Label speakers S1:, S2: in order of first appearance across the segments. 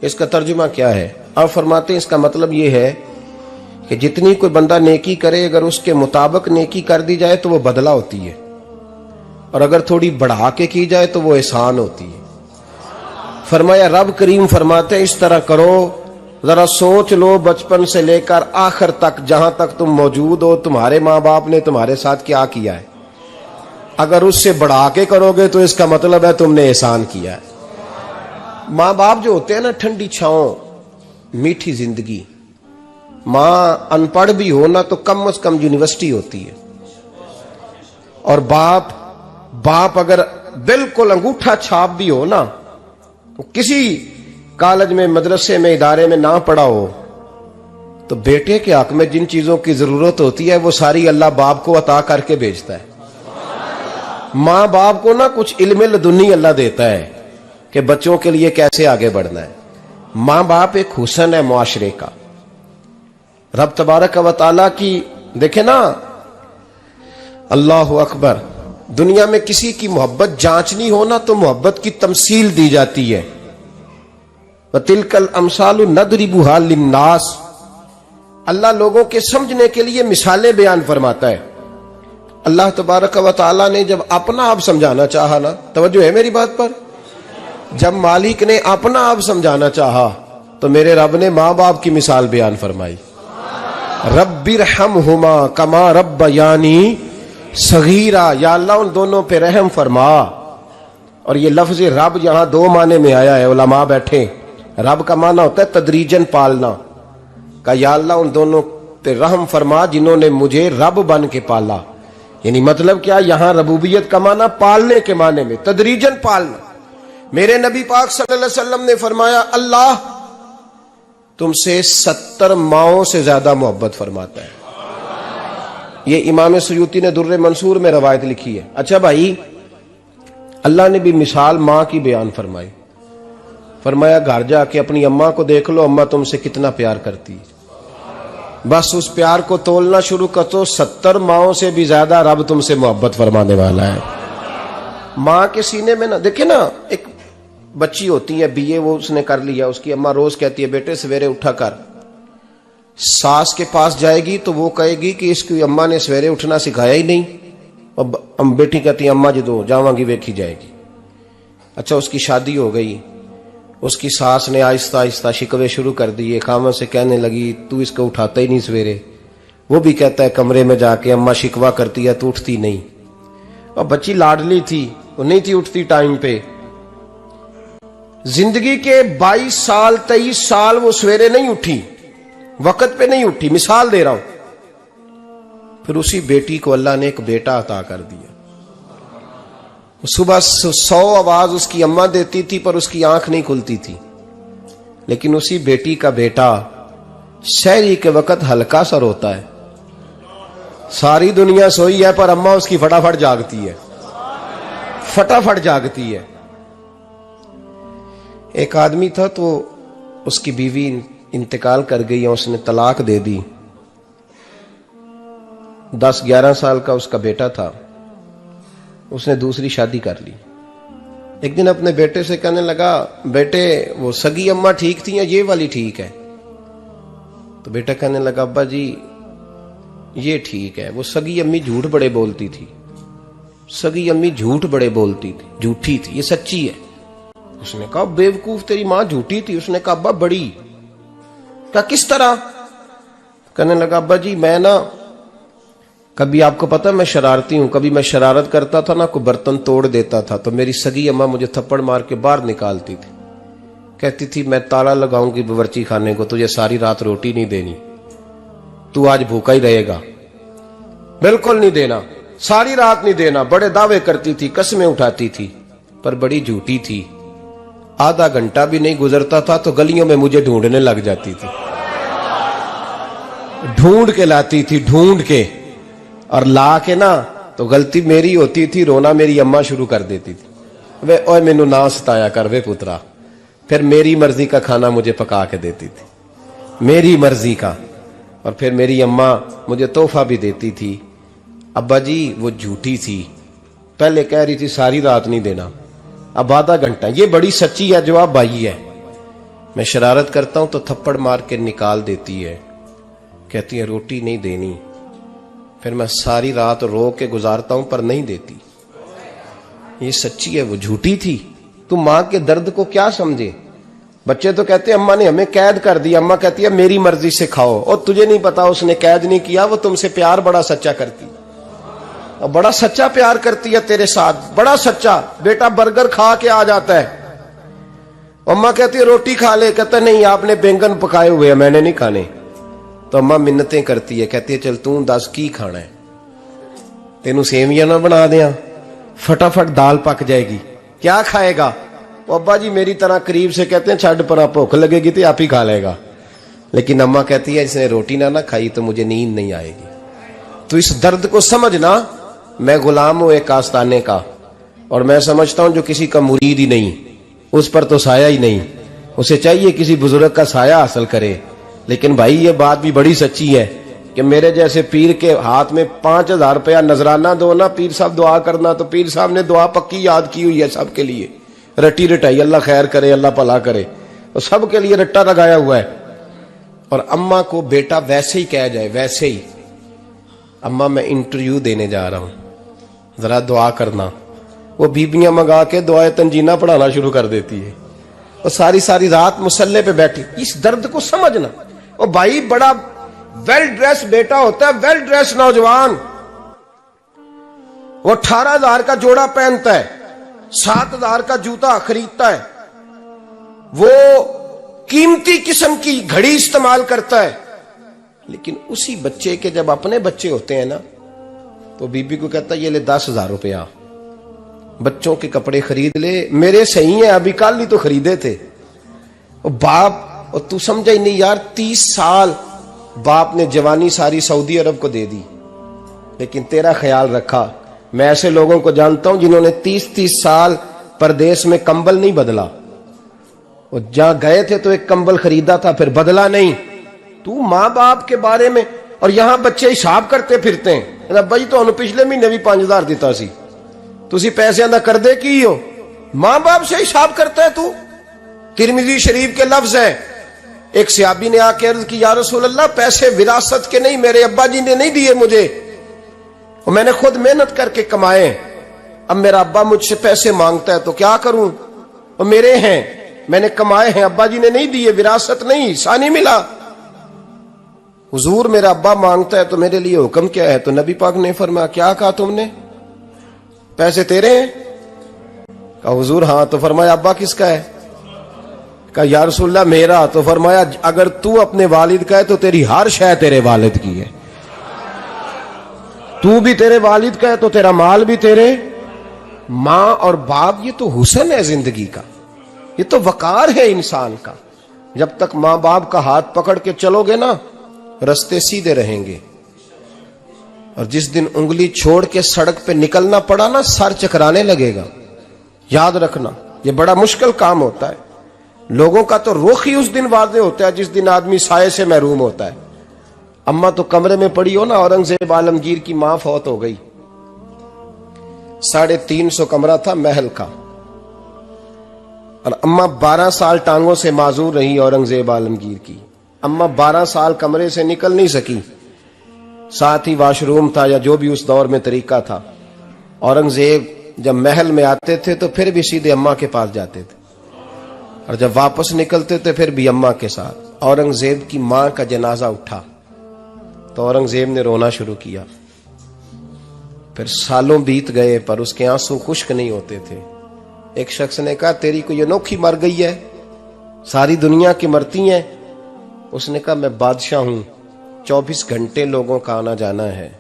S1: इसका तर्जुमा क्या है? आप फरमाते हैं इसका मतलब ये है कि जितनी कोई बंदा नेकी करे, अगर उसके मुताबिक नेकी कर दी जाए तो वो बदला होती है, और अगर थोड़ी बढ़ा के की जाए तो वो एहसान होती है। फरमाया रब करीम फरमाते हैं इस तरह करो, जरा सोच लो बचपन से लेकर आखिर तक, जहां तक तुम मौजूद हो, तुम्हारे माँ बाप ने तुम्हारे साथ क्या किया है। अगर उससे बढ़ा के करोगे तो इसका मतलब है तुमने एहसान किया है। माँ बाप जो होते हैं ना, ठंडी छांव, मीठी जिंदगी। माँ अनपढ़ भी हो ना तो कम से कम यूनिवर्सिटी होती है, और बाप अगर बिल्कुल अंगूठा छाप भी हो ना, किसी कॉलेज में, मदरसे में, इदारे में ना पढ़ा हो, तो बेटे के हक में जिन चीजों की जरूरत होती है वो सारी अल्लाह बाप को अता करके भेजता है। माँ बाप को ना कुछ इल्म लदुन्नी अल्लाह देता है कि बच्चों के लिए कैसे आगे बढ़ना है। माँ बाप एक हुस्न है मुआशरे का। रब तबारक व तआला की देखे ना, अल्लाह अकबर, दुनिया में किसी की मोहब्बत जांचनी हो ना तो मोहब्बत की तमसील दी जाती है। तिलकल अमसालु नदरिबुहा लिन्नास, अल्लाह लोगों के समझने के लिए मिसालें बयान फरमाता है। अल्लाह तबारक व तआला ने जब अपना आप समझाना चाहा ना, तवज्जो है मेरी बात पर, जब मालिक ने अपना आप समझाना चाहा तो मेरे रब ने माँ बाप की मिसाल बयान फरमाई। रब्बिरहमहुमा कमा रब्बयानी सगीरा, या अल्लाह उन दोनों पे रहम फरमा। और ये लफ्ज रब यहां दो माने में आया है, उलमा बैठे। रब का माना होता है तदरीजन पालना का, या अल्लाह उन दोनों पे रहम फरमा जिन्होंने मुझे रब बन के पाला। यानी मतलब क्या, यहां रबूबियत का माना पालने के माने में, तदरीजन पालना। मेरे नबी पाक सल्लल्लाहु अलैहि वसल्लम ने फरमाया अल्लाह तुमसे 70 माओं से ज्यादा मोहब्बत फरमाता है। ये इमाम सुयूती ने दुर्रे मंसूर में रवायत लिखी है। अच्छा भाई, अल्लाह ने भी मिसाल माँ की बयान फरमाई। फरमाया घर जाके अपनी अम्मा को देख लो, अम्मा तुमसे कितना प्यार करती है। बस उस प्यार को तोलना शुरू कर तो 70 माओं से भी ज्यादा रब तुमसे मोहब्बत फरमाने वाला है। माँ के सीने में ना, देखे ना, एक बच्ची होती है बीए, वो उसने कर लिया, उसकी अम्मा रोज कहती है बेटे सवेरे उठा कर। सास के पास जाएगी तो वो कहेगी कि इसकी अम्मा ने सवेरे उठना सिखाया ही नहीं, और बेटी कहती है अम्मा जी दो जावांगी वेखी जाएगी। अच्छा, उसकी शादी हो गई, उसकी सास ने आहिस्ता आहिस्ता शिकवे शुरू कर दिए, खामन से कहने लगी तू इसको उठाता ही नहीं सवेरे। वो भी कहता है कमरे में जाके अम्मा शिकवा करती है तू उठती नहीं। और बच्ची लाडली थी, वो नहीं थी उठती टाइम पे। जिंदगी के 22 साल 23 साल वो सवेरे नहीं उठी, वक्त पे नहीं उठी, मिसाल दे रहा हूं। फिर उसी बेटी को अल्लाह ने एक बेटा अता कर दिया। सुबह 100 आवाज उसकी अम्मा देती थी पर उसकी आंख नहीं खुलती थी, लेकिन उसी बेटी का बेटा शहरी के वक्त हल्का सा रोता है। सारी दुनिया सोई है पर अम्मा उसकी फटाफट जागती है, फटाफट जागती है। एक आदमी था तो उसकी बीवी इंतकाल कर गई और उसने तलाक दे दी। 10-11 साल का उसका बेटा था, उसने दूसरी शादी कर ली। एक दिन अपने बेटे से कहने लगा बेटे वो सगी अम्मा ठीक थी या ये वाली ठीक है? तो बेटा कहने लगा अब्बा जी ये ठीक है, वो सगी अम्मी झूठ बड़े बोलती थी, सगी अम्मी झूठ बड़े बोलती थी, झूठी थी, ये सच्ची है। उसने कहा बेवकूफ तेरी मां झूठी थी। उसने कहा अब्बा बड़ी। क्या किस तरह? कहने लगा अब्बा जी मैं ना, कभी आपको पता मैं शरारती हूं, कभी मैं शरारत करता था ना, कोई बर्तन तोड़ देता था तो मेरी सगी अम्मा मुझे थप्पड़ मार के बाहर निकालती थी, कहती थी मैं ताला लगाऊंगी बावर्ची खाने को, तुझे सारी रात रोटी नहीं देनी, तू आज भूखा ही रहेगा, बिल्कुल नहीं देना, सारी रात नहीं देना। बड़े दावे करती थी, कसमें उठाती थी, पर बड़ी झूठी थी। आधा घंटा भी नहीं गुजरता था तो गलियों में मुझे ढूंढने लग जाती थी, ढूंढ के लाती थी, ढूंढ के, और ला के ना तो गलती मेरी होती थी, रोना मेरी अम्मा शुरू कर देती थी, वे ओए मैनू ना सताया कर वे पुत्रा। फिर मेरी मर्जी का खाना मुझे पका के देती थी, मेरी मर्जी का, और फिर मेरी अम्मा मुझे तोहफा भी देती थी। अब्बा जी वो झूठी थी, पहले कह रही थी सारी रात नहीं देना, अब आधा घंटा। ये बड़ी सच्ची है जवाब भाई है। मैं शरारत करता हूं तो थप्पड़ मार के निकाल देती है, कहती है रोटी नहीं देनी। फिर मैं सारी रात रो के गुजारता हूं पर नहीं देती। ये सच्ची है, वो झूठी थी। तू मां के दर्द को क्या समझे। बच्चे तो कहते हैं अम्मा ने हमें कैद कर दिया, अम्मा कहती है मेरी मर्जी से खाओ। और तुझे नहीं पता उसने कैद नहीं किया, वो तुमसे प्यार बड़ा सच्चा करती, और बड़ा सच्चा प्यार करती है तेरे साथ, बड़ा सच्चा। बेटा बर्गर खा के आ जाता है, अम्मा कहती है रोटी खा ले, कहता नहीं आपने बैंगन पकाए हुए हैं मैंने नहीं खाने। तो अम्मा मिन्नतें करती है, कहती है चल तू दस की खाना है, तेनू सेवियां ना बना दिया, फटाफट दाल पक जाएगी, क्या खाएगा। अब्बा जी मेरी तरह करीब से कहते हैं छड़ पर भूख लगेगी तो आप ही खा लेगा। लेकिन अम्मा कहती है इसने रोटी ना खाई तो मुझे नींद नहीं आएगी। तो इस दर्द को समझना। मैं गुलाम हूं एक आस्ताने का, और मैं समझता हूं जो किसी का मुरीद ही नहीं उस पर तो साया ही नहीं, उसे चाहिए किसी बुजुर्ग का साया हासिल करे। लेकिन भाई ये बात भी बड़ी सच्ची है कि मेरे जैसे पीर के हाथ में 5000 रुपया नजराना दो ना, पीर साहब दुआ करना, तो पीर साहब ने दुआ पक्की याद की हुई है सबके लिए, रटी रटाई, अल्लाह खैर करे अल्लाह भला करे, तो सबके लिए रट्टा लगाया हुआ है। और अम्मा को बेटा वैसे ही कह जाए, वैसे ही अम्मा मैं इंटरव्यू देने जा रहा हूं, जरा दुआ करना, वो बीबियां मंगा के दुआए तंजीना पढ़ाना शुरू कर देती है, और सारी सारी रात मुसल्ले पे बैठी। इस दर्द को समझना। और भाई बड़ा वेल ड्रेस बेटा होता है, वेल ड्रेस नौजवान, वो 18,000 का जोड़ा पहनता है, 7,000 का जूता खरीदता है, वो कीमती किस्म की घड़ी इस्तेमाल करता है। लेकिन उसी बच्चे के जब अपने बच्चे होते हैं ना, तो बीबी को कहता है ये ले 10,000 रुपया, बच्चों के कपड़े खरीद ले, मेरे सही है अभी कल ही तो खरीदे थे। और बाप, और तू समझा ही नहीं यार, 30 साल बाप ने जवानी सारी सऊदी अरब को दे दी, लेकिन तेरा ख्याल रखा। मैं ऐसे लोगों को जानता हूं जिन्होंने 30-30 साल परदेश में कंबल नहीं बदला, और जहां गए थे तो एक कंबल खरीदा था फिर बदला नहीं। तू मां बाप के बारे में, और यहां बच्चे हिसाब करते फिरते हैं, भाई तो पिछले महीने भी 5,000 दिता सी, तुसी पैसे दा कर दे की हो, मां बाप से हिसाब करता है तू। तिरमिजी शरीफ के लफ्ज है, एक सहाबी ने आके अर्ज की या रसूल अल्लाह पैसे विरासत के नहीं, मेरे अब्बा जी ने नहीं दिए मुझे, और मैंने खुद मेहनत करके कमाए, अब मेरा अब्बा मुझसे पैसे मांगता है तो क्या करूं, और मेरे हैं, मैंने कमाए हैं, अब्बा जी ने नहीं दिए, विरासत नहीं, हिस्सा नहीं मिला। हुजूर मेरा अब्बा मांगता है तो मेरे लिए हुक्म क्या है। तो नबी पाक ने फरमाया क्या कहा तुमने, पैसे तेरे हैं? कहा हुजूर हाँ। तो फरमाया अब्बा किसका है? कहा या रसूलल्लाह मेरा। तो फरमाया अगर तू अपने वालिद का है तो तेरी हर शय तेरे वालिद की है, तू भी तेरे वालिद का है तो तेरा माल भी तेरे। मां और बाप ये तो हुस्न है जिंदगी का, ये तो वकार है इंसान का। जब तक मां बाप का हाथ पकड़ के चलोगे ना, रास्ते सीधे रहेंगे, और जिस दिन उंगली छोड़ के सड़क पे निकलना पड़ा ना, सर चकराने लगेगा। याद रखना ये बड़ा मुश्किल काम होता है। लोगों का तो रुख ही उस दिन वाज़े होता है जिस दिन आदमी साये से महरूम होता है। अम्मा तो कमरे में पड़ी हो ना, औरंगजेब आलमगीर की मां फौत हो गई, 350 कमरा था महल का, और अम्मा 12 साल टांगों से माजूर रही औरंगजेब आलमगीर की। अम्मा 12 साल कमरे से निकल नहीं सकी, साथ ही वाशरूम था या जो भी उस दौर में तरीका था। औरंगजेब जब महल में आते थे तो फिर भी सीधे अम्मा के पास जाते थे, और जब वापस निकलते थे फिर भी अम्मा के साथ। औरंगजेब की मां का जनाजा उठा तो औरंगजेब ने रोना शुरू किया। फिर सालों बीत गए पर उसके आंसू खुश्क नहीं होते थे। एक शख्स ने कहा तेरी कोई अनोखी मर गई है, सारी दुनिया की मरती हैं। उसने कहा मैं बादशाह हूं, 24 घंटे लोगों का आना जाना है,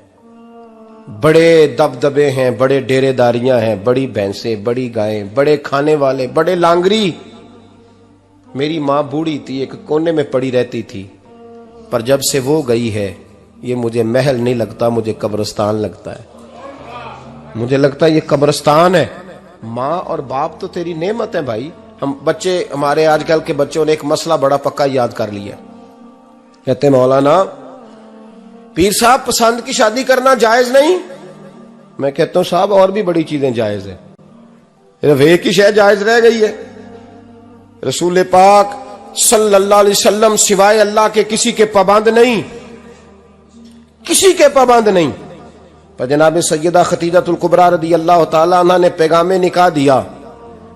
S1: बड़े दबदबे हैं, बड़े डेरेदारियां हैं, बड़ी भैंसें, बड़ी गायें, बड़े खाने वाले, बड़े लांगरी। मेरी मां बूढ़ी थी, एक कोने में पड़ी रहती थी, पर जब से वो गई है ये मुझे महल नहीं लगता, मुझे कब्रिस्तान लगता है। मुझे लगता है ये कब्रिस्तान है। माँ और बाप तो तेरी नेमत है भाई। हम बच्चे, हमारे आजकल के बच्चों ने एक मसला बड़ा पक्का याद कर लिया, कहते मौलाना पीर साहब पसंद की शादी करना जायज नहीं। मैं कहता हूं साहब और भी बड़ी चीजें जायज है, सिर्फ एक ही शय जायज रह गई है। रसूल पाक सल्लल्लाहु अलैहि वसल्लम सिवाय अल्लाह के किसी के पाबंद नहीं, किसी के पाबंद नहीं। पर जनाब सैयदा खतीजतुल कुबरा रदी अल्लाह ताला अन्हा ने पैगामे निकाह दिया,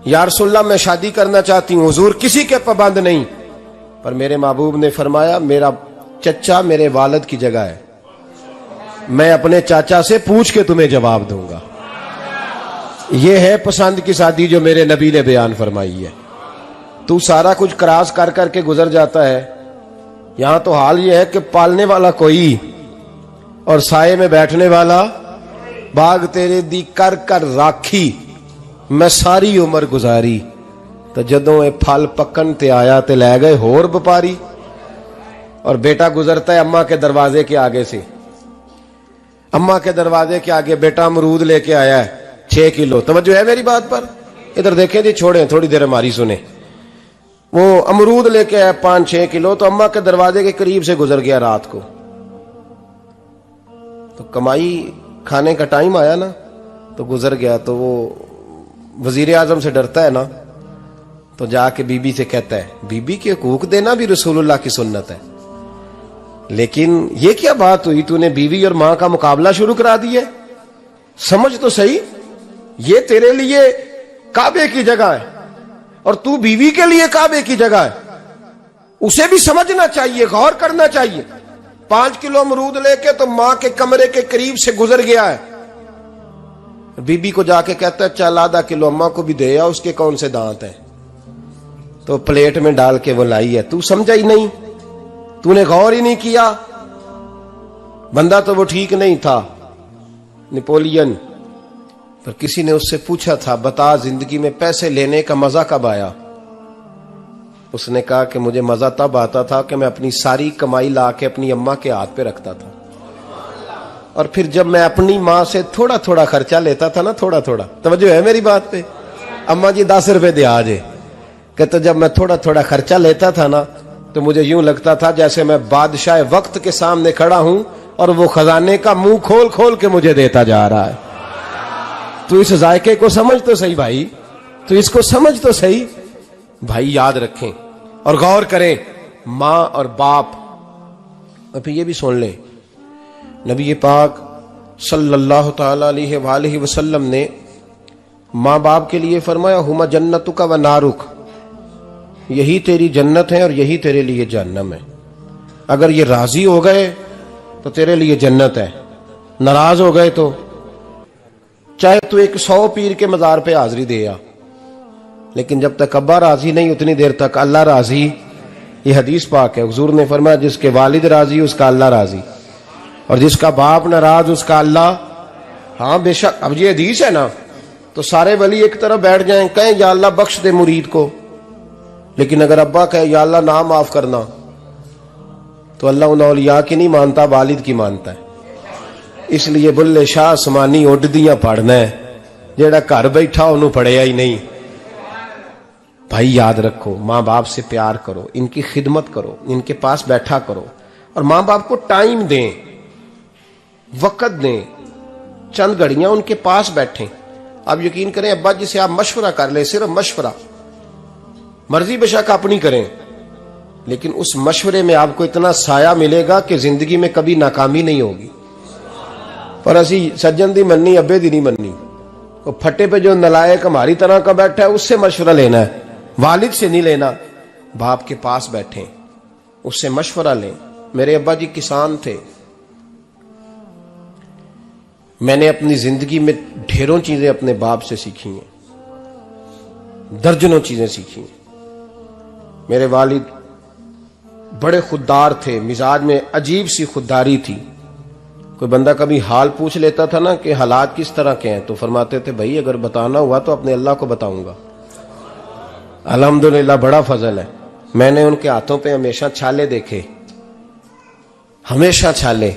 S1: या रसूलल्लाह मैं शादी करना चाहती हूँ, हुजूर किसी के पाबंद नहीं। पर मेरे महबूब ने फरमाया मेरा चचा मेरे वालिद की जगह है, मैं अपने चाचा से पूछ के तुम्हें जवाब दूंगा। यह है पसंद की शादी जो मेरे नबी ने बयान फरमाई है। तू सारा कुछ क्रॉस कर करके गुजर जाता है। यहां तो हाल यह है कि पालने वाला कोई और साये में बैठने वाला, बाग तेरे दी कर कर राखी मैं सारी उम्र गुजारी, तो जदों ये फल पकन ते आया ते लै गए होर व्यापारी। और बेटा गुजरता है अम्मा के दरवाजे के आगे से, अम्मा के दरवाजे के आगे बेटा अमरूद लेके आया है 6 किलो। तवज्जो है मेरी बात पर? इधर देखें जी, छोड़ें थोड़ी देर हमारी सुने। वो अमरूद लेके आया 5-6 किलो, तो अम्मा के दरवाजे के करीब से गुजर गया रात को। तो कमाई खाने का टाइम आया ना, तो गुजर गया। तो वो वजीर आजम से डरता है ना, तो जाके बीबी से कहता है बीबी के हकूक देना भी रसूलुल्लाह की सुन्नत है। लेकिन ये क्या बात हुई, तूने बीवी और मां का मुकाबला शुरू करा दिया? समझ तो सही, ये तेरे लिए काबे की जगह है और तू बीवी के लिए काबे की जगह है। उसे भी समझना चाहिए, गौर करना चाहिए। 5 किलो अमरूद लेके तो मां के कमरे के करीब से गुजर गया है। बीबी को जाके कहता है चल आधा किलो अम्मा को भी दे आ, उसके कौन से दांत हैं। तो प्लेट में डाल के वो लाई है। तू समझा ही नहीं, तूने गौर ही नहीं किया। बंदा तो वो ठीक नहीं था, नेपोलियन। पर किसी ने उससे पूछा था बता जिंदगी में पैसे लेने का मजा कब आया? उसने कहा कि मुझे मजा तब आता था कि मैं अपनी सारी कमाई ला के अपनी अम्मा के हाथ पे रखता था, और फिर जब मैं अपनी मां से थोड़ा थोड़ा खर्चा लेता था ना, थोड़ा थोड़ा, तवज्जो है मेरी बात पे? अम्मा जी 10 रुपए दे आज, कहते जब मैं थोड़ा थोड़ा खर्चा लेता था ना, तो मुझे यूं लगता था जैसे मैं बादशाह वक्त के सामने खड़ा हूं और वो खजाने का मुंह खोल खोल के मुझे देता जा रहा है। तू इस जायके को समझ तो सही भाई, तू इसको समझ तो सही भाई। याद रखें और गौर करें, मां और बाप। और फिर ये भी सुन लें, नबी पाक सल्लल्लाहु ताला अलैहि वसल्लम ने मां बाप के लिए फरमाया हुमा जन्नतुका व नारुक, यही तेरी जन्नत है और यही तेरे लिए जहन्नम है। अगर ये राजी हो गए तो तेरे लिए जन्नत है, नाराज हो गए तो चाहे तू 100 पीर के मजार पे हाजिरी दे आ, लेकिन जब तक अब्बा राजी नहीं उतनी देर तक अल्लाह राजी। ये हदीस पाक है, हुजूर ने फरमाया जिसके वालिद राजी उसका अल्लाह राजी, और जिसका बाप नाराज उसका अल्लाह। हाँ बेशक, अब ये हदीस है ना, तो सारे वली एक तरफ बैठ जाएं, कहें या अल्लाह बख्श दे मुरीद को। लेकिन अगर अब्बा कहे या अल्लाह ना माफ करना, तो अल्लाह उन औलिया की नहीं मानता, वालिद की मानता है। इसलिए बुल्ले शाह आसमानी उड्डियां पढ़ना है, जेड़ा घर बैठा उन्होंने पढ़िया ही नहीं। भाई याद रखो, मां बाप से प्यार करो, इनकी खिदमत करो, इनके पास बैठा करो, और मां बाप को टाइम दें, वक्त दें, चंद घड़ियां उनके पास बैठें। आप यकीन करें, अब्बा जी से आप मशवरा कर ले, सिर्फ मशवरा, मर्जी बेशक अपनी करें, लेकिन उस मशवरे में आपको इतना साया मिलेगा कि जिंदगी में कभी नाकामी नहीं होगी। पर असी सज्जन दी मन्नी अब्बे दी नहीं मन्नी। वो फटे पे जो नलायक हमारी तरह का बैठा है उससे मशवरा लेना है, वालिद से नहीं लेना। बाप के पास बैठे, उससे मशवरा लें। मेरे अब्बा जी किसान थे, मैंने अपनी जिंदगी में ढेरों चीजें अपने बाप से सीखी हैं, दर्जनों चीजें सीखी हैं। मेरे वालिद बड़े खुददार थे, मिजाज में अजीब सी खुददारी थी। कोई बंदा कभी हाल पूछ लेता था ना कि हालात किस तरह के हैं, तो फरमाते थे भाई अगर बताना हुआ तो अपने अल्लाह को बताऊंगा। अल्हम्दुलिल्लाह बड़ा फजल है, मैंने उनके हाथों पे हमेशा छाले देखे, हमेशा छाले,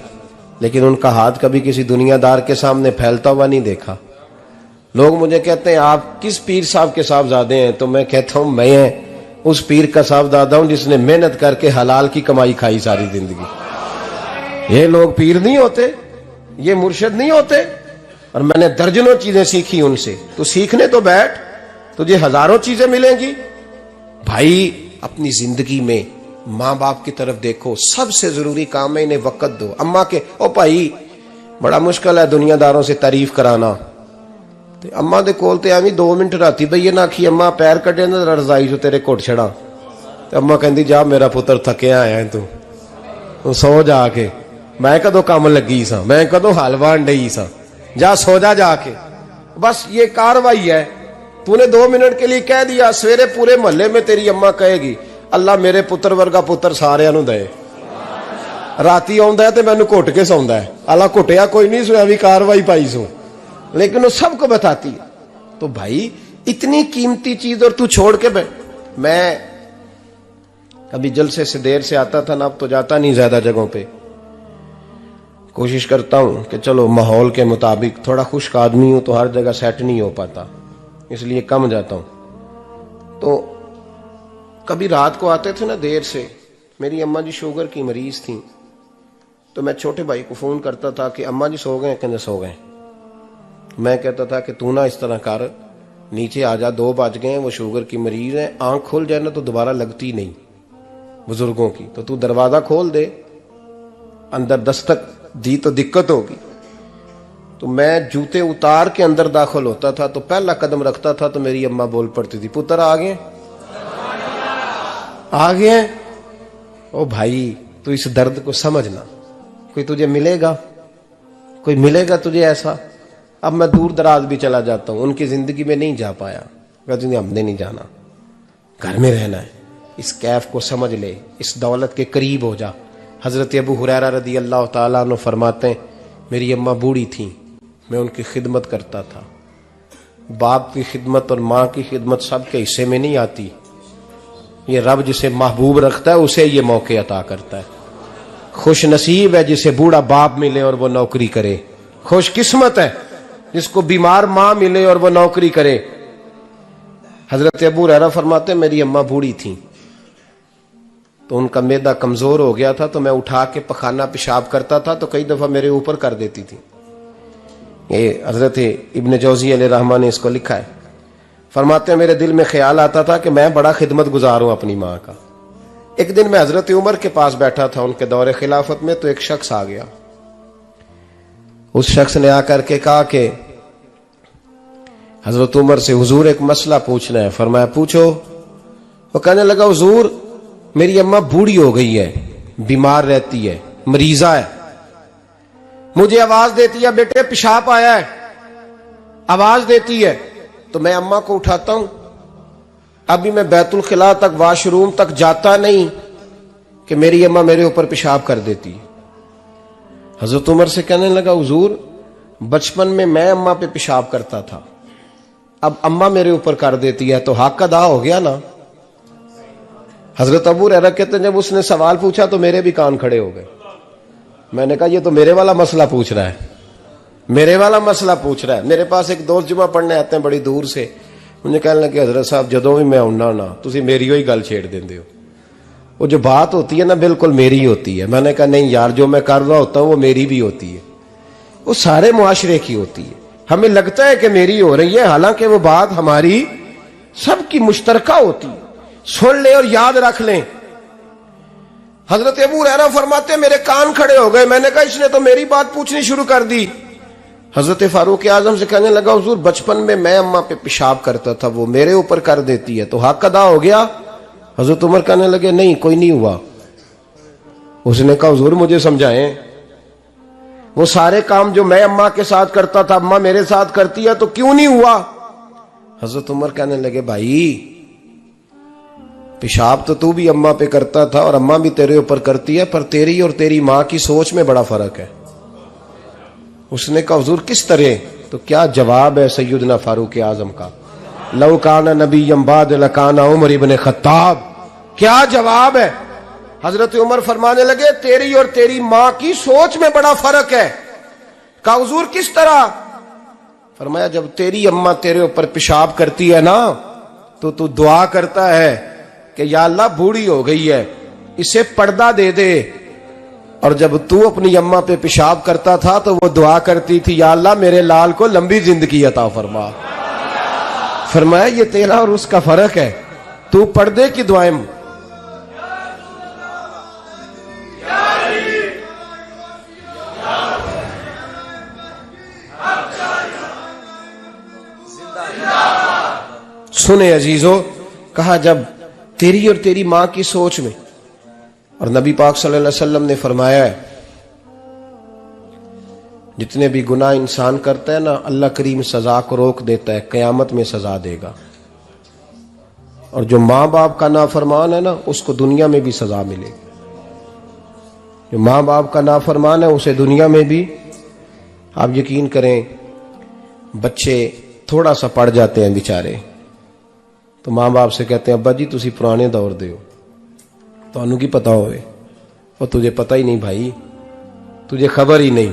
S1: लेकिन उनका हाथ कभी किसी दुनियादार के सामने फैलता हुआ नहीं देखा। लोग मुझे कहते हैं आप किस पीर साहब के साहबजादे हैं, तो मैं कहता हूं मैं उस पीर का साहबजादा हूं जिसने मेहनत करके हलाल की कमाई खाई सारी जिंदगी। ये लोग पीर नहीं होते, ये मुर्शिद नहीं होते, और मैंने दर्जनों चीजें सीखी उनसे। तो सीखने तो बैठ, तुझे हजारों चीजें मिलेंगी। भाई अपनी जिंदगी में माँ बाप की तरफ देखो, सबसे जरूरी काम है इन्हें वक्त दो। अम्मा के ओ भाई बड़ा मुश्किल है दुनियादारों से तारीफ कराना, ते अम्मा दे कोल ते एवं 2 मिनट राती बईए ना आखी अम्मा पैर कटे ना रजाई चो तेरे घुट छड़ा, ते अम्मा कहती जा मेरा पुत्र थकिया आया तू सो जाके, मैं कदों काम लगी सा, मैं कदों हल वान डई सा, जा सो जा जाके। बस ये कार्रवाई है। तूने 2 मिनट के लिए कह दिया, सवेरे पूरे मोहल्ले में तेरी अम्मा कहेगी अल्लाह मेरे पुत्र वर्गा पुत्र सारियां नूं दे। राती आउंदा ते मैनू घुट के सौंदा है, अल्लाह घुटिया कोई नहीं सुया भी कार्रवाई पाई सू, लेकिन वो सबको बताती है। तो भाई इतनी कीमती चीज और तू छोड़ के मैं कभी जलसे से देर से आता था ना, अब तो जाता नहीं ज्यादा जगहों पे, कोशिश करता हूं कि चलो माहौल के मुताबिक, थोड़ा खुश्क आदमी हूं तो हर जगह सेट नहीं हो पाता, इसलिए कम जाता हूं। तो कभी रात को आते थे ना देर से, मेरी अम्मा जी शुगर की मरीज थी, तो मैं छोटे भाई को फोन करता था कि अम्मा जी सो गए, कहने सो गए। मैं कहता था कि तू ना इस तरह कर, नीचे आ जा, 2 बज गए, वो शुगर की मरीज है, आंख खुल जाए ना तो दोबारा लगती नहीं बुजुर्गों की, तो तू दरवाजा खोल दे, अंदर दस्तक दी तो दिक्कत होगी। तो मैं जूते उतार के अंदर दाखिल होता था, तो पहला कदम रखता था तो मेरी अम्मा बोल पड़ती थी पुत्र आ गए, आ गए। ओ भाई तू इस दर्द को समझना, कोई तुझे मिलेगा, कोई मिलेगा तुझे ऐसा। अब मैं दूर दराज भी चला जाता हूं, उनकी जिंदगी में नहीं जा पाया, कहती थी हमने नहीं जाना, घर में रहना है, इस कैफ को समझ ले, इस दौलत के करीब हो जा। हजरत अबू हुरैरा रदी अल्लाह ताला अन्हु फरमाते हैं मेरी अम्मा बूढ़ी थी, मैं उनकी खिदमत करता था। बाप की खिदमत और माँ की खिदमत सबके हिस्से में नहीं आती, ये रब जिसे महबूब रखता है उसे ये मौके अता करता है। खुश नसीब है जिसे बूढ़ा बाप मिले और वो नौकरी करे, खुश किस्मत है जिसको बीमार माँ मिले और वो नौकरी करे। हजरत अबू हुरैरा फरमाते मेरी अम्मा बूढ़ी थी, तो उनका मैदा कमजोर हो गया था, तो मैं उठा के पखाना पेशाब करता था तो कई दफा मेरे ऊपर कर देती थी। ये हजरत इब्न जौजी अलैहिर्रहमा ने इसको लिखा है। फरमाते हैं मेरे दिल में ख्याल आता था कि मैं बड़ा खिदमत गुजार हूं अपनी माँ का। एक दिन मैं हजरत उमर के पास बैठा था उनके दौरे खिलाफत में, तो एक शख्स आ गया। उस शख्स ने आकर के कहा कि हजरत उमर से हुजूर एक मसला पूछना है। फरमाया पूछो। वो कहने लगा हुजूर मेरी अम्मा बूढ़ी हो गई है, बीमार रहती है, मरीजा है, मुझे आवाज देती है बेटे पेशाब आया है, आवाज देती है, तो मैं अम्मा को उठाता हूं। अभी मैं बैतुल खिला तक वॉशरूम तक जाता नहीं कि मेरी अम्मा मेरे ऊपर पेशाब कर देती है। हजरत उमर से कहने लगा हुजूर बचपन में मैं अम्मा पे पेशाब करता था, अब अम्मा मेरे ऊपर कर देती है, तो हक अदा हो गया ना। हजरत अबू हुरैरा कहते हैं जब उसने सवाल पूछा तो मेरे भी कान खड़े हो गए। मैंने कहा ये तो मेरे वाला मसला पूछ रहा है, मेरे वाला मसला पूछ रहा है। मेरे पास एक दोस्त जुमा पढ़ने आते हैं बड़ी दूर से, मुझे कहने लगे हजरत साहब जदों भी मैं आउना ना तुसी मेरी ही गल छेड़ देंदे हो, वो जो बात होती है ना बिल्कुल मेरी ही होती है। मैंने कहा नहीं यार जो मैं कर रहा होता हूं वो मेरी भी होती है, वो सारे मुआशरे की होती है। हमें लगता है कि मेरी हो रही है, हालांकि वो बात हमारी सबकी मुश्तरका होती है। सुन ले और याद रख लें। हजरत अबू हुरैरा फरमाते मेरे कान खड़े हो गए। मैंने कहा इसने तो मेरी बात पूछनी शुरू कर दी। हजरत फारूक आजम से कहने लगा हुजूर बचपन में मैं अम्मा पे पेशाब करता था, वो मेरे ऊपर कर देती है, तो हक अदा हो गया। हजरत उमर कहने लगे नहीं कोई नहीं हुआ। उसने कहा हुजूर मुझे समझाएं, वो सारे काम जो मैं अम्मा के साथ करता था अम्मा मेरे साथ करती है, तो क्यों नहीं हुआ। हजरत उमर कहने लगे भाई पेशाब तो तू भी अम्मा पे करता था और अम्मा भी तेरे ऊपर करती है, पर तेरी और तेरी माँ की सोच में बड़ा फर्क है। उसने कहा हुजूर किस तरह, तो क्या जवाब है सैयदना फारूक आजम का, लौ काना नबिय्यम बाद लकाना उमर इब्न खत्ताब। क्या जवाब है। हजरत उमर फरमाने लगे तेरी और तेरी माँ की सोच में बड़ा फर्क है। कहा हुजूर किस तरह। फरमाया जब तेरी अम्मा तेरे ऊपर पेशाब करती है ना तो तू दुआ करता है कि या अल्लाह बूढ़ी हो गई है इसे पर्दा दे दे, और जब तू अपनी अम्मा पे पेशाब करता था तो वो दुआ करती थी या अल्लाह मेरे लाल को लंबी जिंदगी अता फरमा। फरमाया ये तेरा और उसका फर्क है, तू पर्दे की दुआएं सुने अजीजों, कहा जब तेरी और तेरी मां की सोच में, और नबी पाक सल्लल्लाहु अलैहि वसल्लम ने फरमाया है जितने भी गुनाह इंसान करता है ना, अल्लाह करीम सजा को रोक देता है, कयामत में सजा देगा। और जो माँ बाप का नाफरमान है ना, उसको दुनिया में भी सजा मिलेगी। जो माँ बाप का नाफरमान है उसे दुनिया में भी, आप यकीन करें, बच्चे थोड़ा सा पड़ जाते हैं बेचारे, तो माँ बाप से कहते हैं अब्बा जी तुसी पुराने दौर दे हो, तो की पता होवे, और तुझे पता ही नहीं भाई, तुझे खबर ही नहीं,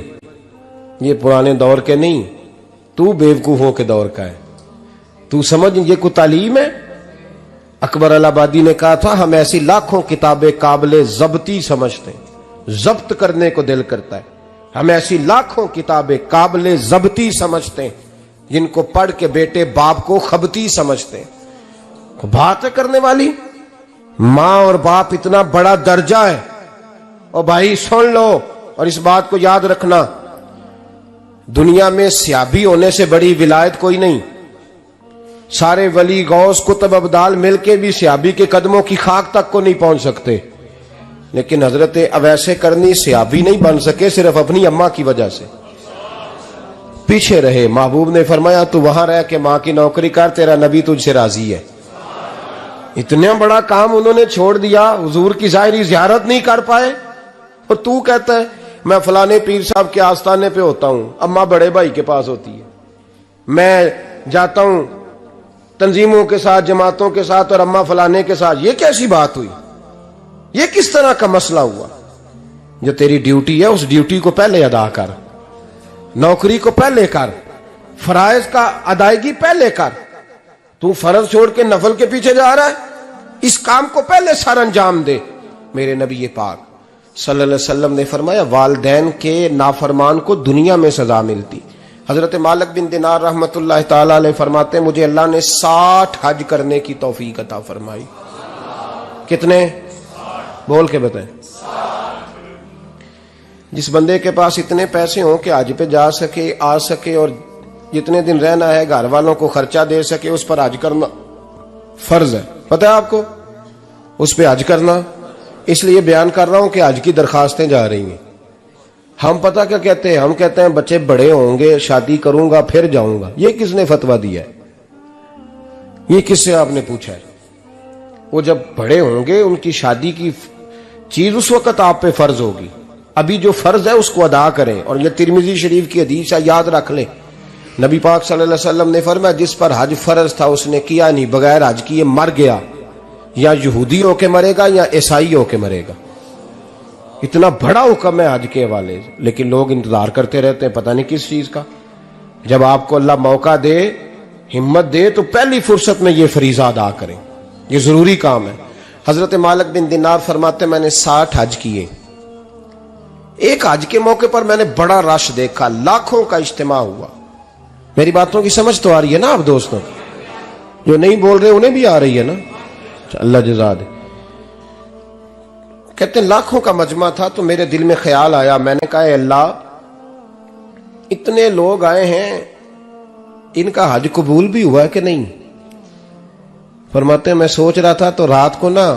S1: ये पुराने दौर के नहीं, तू बेवकूफों के दौर का है, तू समझ ये कोई तालीम है। अकबर अलाहाबादी ने कहा था हम ऐसी लाखों किताबें काबिले जब्ती समझते हैं, जब्त करने को दिल करता है, हम ऐसी लाखों किताबें काबिले जब्ती समझते हैं जिनको पढ़ के बेटे बाप को खबती समझते हैं। बात है करने वाली, मां और बाप इतना बड़ा दर्जा है। और भाई सुन लो और इस बात को याद रखना, दुनिया में सियाबी होने से बड़ी विलायत कोई नहीं। सारे वली गौस कुतुब अब्दाल मिलके भी सियाबी के कदमों की खाक तक को नहीं पहुंच सकते, लेकिन हजरत अवैसे करनी सियाबी नहीं बन सके सिर्फ अपनी अम्मा की वजह से पीछे रहे। महबूब ने फरमाया तू वहां रह के मां की नौकरी कर, तेरा नबी तुझसे राजी है। इतना बड़ा काम उन्होंने छोड़ दिया, हुजूर की जाहिरी जियारत नहीं कर पाए, और तू कहता है मैं फलाने पीर साहब के आस्थाने पे होता हूं, अम्मा बड़े भाई के पास होती है, मैं जाता हूं तंजीमों के साथ, जमातों के साथ, और अम्मा फलाने के साथ। ये कैसी बात हुई? ये किस तरह का मसला हुआ? जो तेरी ड्यूटी है उस ड्यूटी को पहले अदा कर, नौकरी को पहले कर, फराइज का अदायगी पहले कर। तू फर्ज छोड़ के नफल के पीछे जा रहा है, इस काम को पहले सर अंजाम दे। मेरे नबी पाक सल्लल्लाहु अलैहि वसल्लम ने फरमाया वालिदैन के नाफरमान को दुनिया में सजा मिलती। हजरत मालिक बिन दिनार रहमतुल्लाह ताला अलैह फरमाते मुझे अल्लाह ने 60 हज करने की तौफीक अता फरमाई। कितने? बोल के बताएं। जिस बंदे के पास इतने पैसे हों कि हज पे जा सके, आ सके, और जितने दिन रहना है घर वालों को खर्चा दे सके, उस पर हज करना फर्ज है। पता है आपको? उस पर हज करना, इसलिए बयान कर रहा हूं कि हज की दरखास्तें जा रही हैं। हम पता क्या कहते हैं? हम कहते हैं बच्चे बड़े होंगे, शादी करूंगा फिर जाऊंगा। ये किसने फतवा दिया है? ये किससे आपने पूछा है? वो जब बड़े होंगे उनकी शादी की चीज उस वक्त आप पे फर्ज होगी। अभी जो फर्ज है उसको अदा करें। और ये तिरमिजी शरीफ की हदीस है, याद रख ले। नबी पाक सल्लल्लाहु अलैहि वसल्लम ने फरमाया जिस पर हज फर्ज था उसने किया नहीं, बगैर हज किए मर गया, या यहूदी होके मरेगा या ईसाई होके मरेगा। इतना बड़ा हुक्म है हज के हवाले से, लेकिन लोग इंतजार करते रहते हैं पता नहीं किस चीज का। जब आपको अल्लाह मौका दे, हिम्मत दे, तो पहली फुर्सत में ये फरीजा अदा करें, ये जरूरी काम है। हजरत मालिक बिन दिनार फरमाते मैंने 60 हज किए। एक हज के मौके पर मैंने बड़ा रश देखा, लाखों का इज्तिमा हुआ। मेरी बातों की समझ तो आ रही है ना आप दोस्तों? जो नहीं बोल रहे उन्हें भी आ रही है ना? अल्लाह जज़ा दे। कहते हैं लाखों का मजमा था, तो मेरे दिल में ख्याल आया, मैंने कहा अल्लाह इतने लोग आए हैं, इनका हज कबूल भी हुआ है कि नहीं? फरमाते मैं सोच रहा था तो रात को ना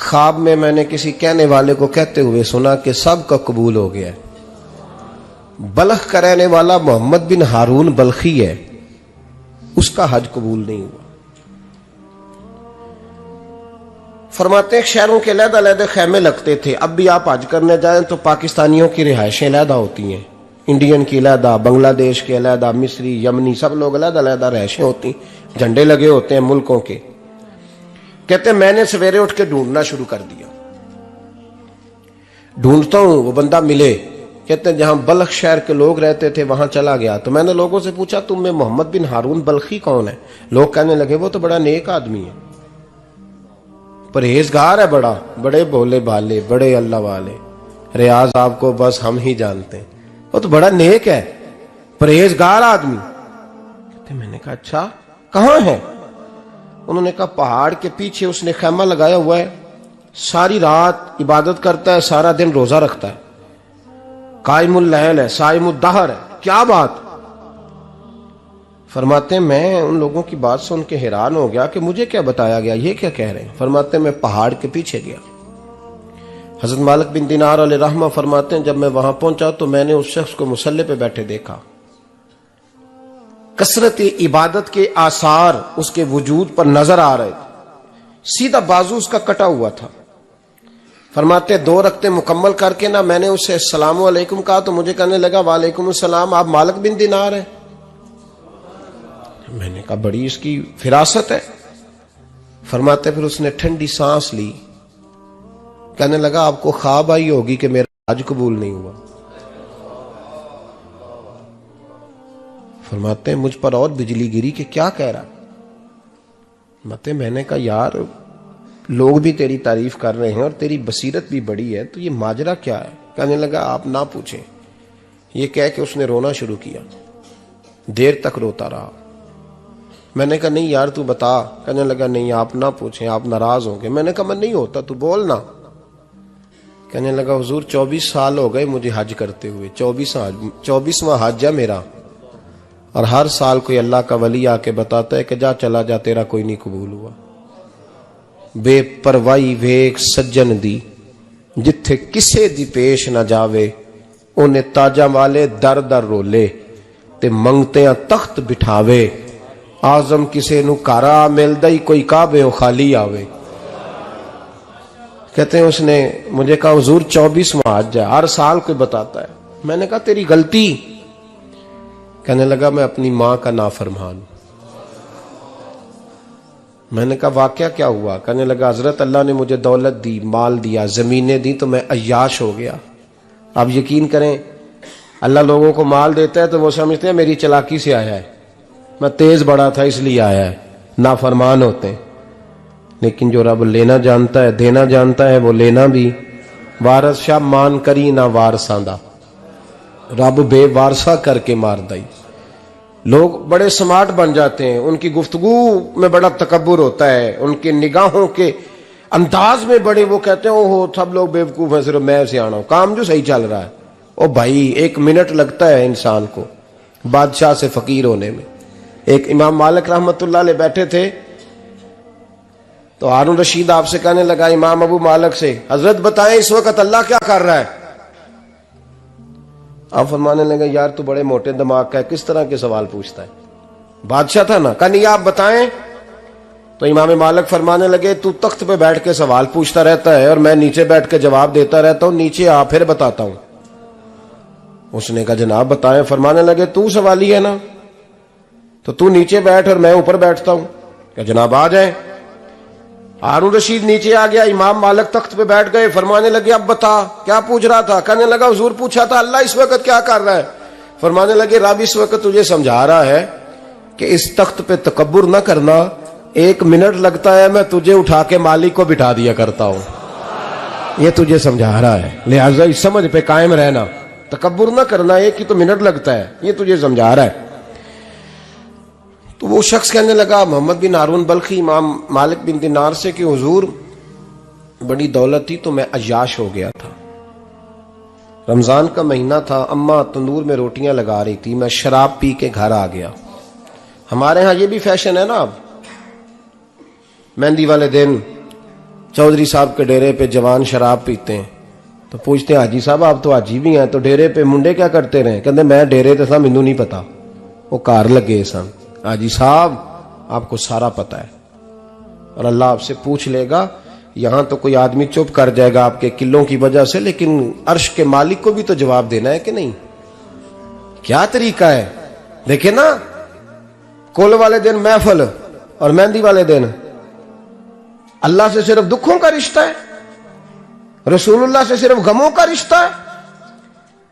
S1: ख्वाब में मैंने किसी कहने वाले को कहते हुए सुना कि सबका कबूल हो गया। बल्ख का रहने वाला मोहम्मद बिन हारून बल्खी है, उसका हज कबूल नहीं हुआ। फरमाते हैं शहरों के अलग-अलग खैमे लगते थे। अब भी आप हज करने जाएं तो पाकिस्तानियों की रिहायशें अलग होती हैं, इंडियन की अलग, बांग्लादेश के अलग, मिस्री, यमनी, सब लोग अलग-अलग रिहायशें होती, झंडे लगे होते हैं मुल्कों के। कहते मैंने सवेरे उठ के ढूंढना शुरू कर दिया, ढूंढता हूं वो बंदा मिले। कहते जहां बल्ख शहर के लोग रहते थे वहां चला गया। तो मैंने लोगों से पूछा तुम में मोहम्मद बिन हारून बल्खी कौन है? लोग कहने लगे वो तो बड़ा नेक आदमी है, परहेजगार है, बड़े भोले भाले, बड़े अल्लाह वाले, रियाज आपको बस हम ही जानते हैं, वो तो बड़ा नेक है, परहेजगार आदमी। कहते मैंने कहा अच्छा कहां है? उन्होंने कहा पहाड़ के पीछे उसने खैमा लगाया हुआ है, सारी रात इबादत करता है, सारा दिन रोजा रखता है, कायमुल लैल है, साइमुद दहर है। क्या बात? फरमाते हैं मैं उन लोगों की बात सुन के हैरान हो गया कि मुझे क्या बताया गया, ये क्या कह रहे हैं। फरमाते हैं मैं पहाड़ के पीछे गया। हजरत मालिक बिन दिनार अलैहि रहमा फरमाते हैं जब मैं वहां पहुंचा तो मैंने उस शख्स को मुसल्ले पे बैठे देखा। कसरत इबादत के आसार उसके वजूद पर नजर आ रहे थे। सीधा बाजू उसका कटा हुआ था। फरमाते 2 रकते मुकम्मल करके ना मैंने उससे अस्सलामु अलैकुम कहा तो मुझे कहने लगा वालेकुम अस्सलाम, आप मालिक बिन दिनार हैं। मैंने कहा बड़ी इसकी फिरासत है। फरमाते फिर उसने ठंडी सांस ली, कहने लगा आपको ख्वाब आई होगी कि मेरा हज कबूल नहीं हुआ। फरमाते हैं मुझ पर और बिजली गिरी कि क्या कह रहा। फरमाते मैंने कहा यार लोग भी तेरी तारीफ कर रहे हैं और तेरी बसीरत भी बड़ी है, तो ये माजरा क्या है। कहने लगा आप ना पूछें। ये कह के उसने रोना शुरू किया, देर तक रोता रहा। मैंने कहा नहीं यार तू बता। कहने लगा नहीं आप ना पूछें, आप नाराज होंगे। मैंने कहा मैं नहीं होता, तू बोल ना। कहने लगा हुजूर 24 साल हो गए मुझे हज करते हुए, 24वां हज है मेरा, और हर साल कोई अल्लाह का वली आके बताता है कि जा चला जा तेरा कोई नहीं कबूल हुआ। बेपरवाही वेख सज्जन दी जिथे किसे दी पेश ना जावे, उन्हें ताजा वाले दर दर रोले ते मंगते तख्त बिठावे। आजम किसे नु कारा मिलदा ही कोई काबे खाली आवे। कहते हैं उसने मुझे कहा हुजूर 24वां हज है, हर साल कोई बताता है। मैंने कहा तेरी गलती। कहने लगा मैं अपनी मां का नाफरमान। मैंने कहा वाकया क्या हुआ। कहने लगा हजरत अल्लाह ने मुझे दौलत दी, माल दिया, जमीनें दी, तो मैं अय्याश हो गया। आप यकीन करें अल्लाह लोगों को माल देता है तो वो समझते हैं मेरी चालाकी से आया है, मैं तेज बड़ा था इसलिए आया है। नाफरमान होते हैं। लेकिन जो रब लेना जानता है, देना जानता है, वो लेना भी। वारस शाह मान करी ना वारसां दा, रब बेवारसा करके मार दई। लोग बड़े स्मार्ट बन जाते हैं, उनकी गुफ्तगू में बड़ा तकब्बुर होता है, उनके निगाहों के अंदाज में बड़े, वो कहते हैं ओहो सब लोग बेवकूफ हैं, सिर्फ मैं सियाना हूं, काम जो सही चल रहा है। ओ भाई 1 मिनट लगता है इंसान को बादशाह से फकीर होने में। एक इमाम मालिक रहमतुल्लाह अलैह बैठे थे तो हारून रशीद आपसे कहने लगा इमाम अबू मालिक से, हजरत बताएं इस वक्त अल्लाह क्या कर रहा है। आप फरमाने लगे यार तू बड़े मोटे दिमाग का है, किस तरह के सवाल पूछता है। बादशाह था ना, कहा नहीं आप बताएं। तो इमाम मालिक फरमाने लगे तू तख्त पे बैठ के सवाल पूछता रहता है और मैं नीचे बैठ के जवाब देता रहता हूं, नीचे आ फिर बताता हूं। उसने कहा जनाब बताएं। फरमाने लगे तू सवाली है ना, तो तू नीचे बैठ और मैं ऊपर बैठता हूं। क्या जनाब आ जाए। हारून रशीद नीचे आ गया, इमाम मालिक तख्त पे बैठ गए। फरमाने लगे अब बता क्या पूछ रहा था। कहने लगा हुजूर पूछा था अल्लाह इस वक्त क्या कर रहा है। फरमाने लगे रब इस वक्त तुझे समझा रहा है कि इस तख्त पे तकब्बुर न करना, 1 मिनट लगता है मैं तुझे उठा के मालिक को बिठा दिया करता हूं, ये तुझे समझा रहा है, लिहाजा इस समझ पे कायम रहना, तकब्बुर न करना, 1 ही तो मिनट लगता है, ये तुझे समझा रहा है। तो वो शख्स कहने लगा मोहम्मद बिन हारून बल्खी इमाम मालिक बिन दिनार से कि हुजूर बड़ी दौलत थी तो मैं अय्याश हो गया था। रमजान का महीना था, अम्मा तंदूर में रोटियां लगा रही थी, मैं शराब पी के घर आ गया। हमारे यहाँ ये भी फैशन है ना, अब मेहंदी वाले दिन चौधरी साहब के डेरे पे जवान शराब पीते हैं तो पूछते हैं हाजी साहब आप तो हाजी भी हैं, तो डेरे पे मुंडे क्या करते रहे। कहते मैं डेरे तो सा मैनू नहीं पता, वो कार लगे सन। हाजी साहब आपको सारा पता है और अल्लाह आपसे पूछ लेगा। यहां तो कोई आदमी चुप कर जाएगा आपके किलों की वजह से, लेकिन अर्श के मालिक को भी तो जवाब देना है कि नहीं। क्या तरीका है देखे ना, कुल वाले दिन महफिल और मेहंदी वाले दिन अल्लाह से सिर्फ दुखों का रिश्ता है, रसूलुल्लाह से सिर्फ गमों का रिश्ता है।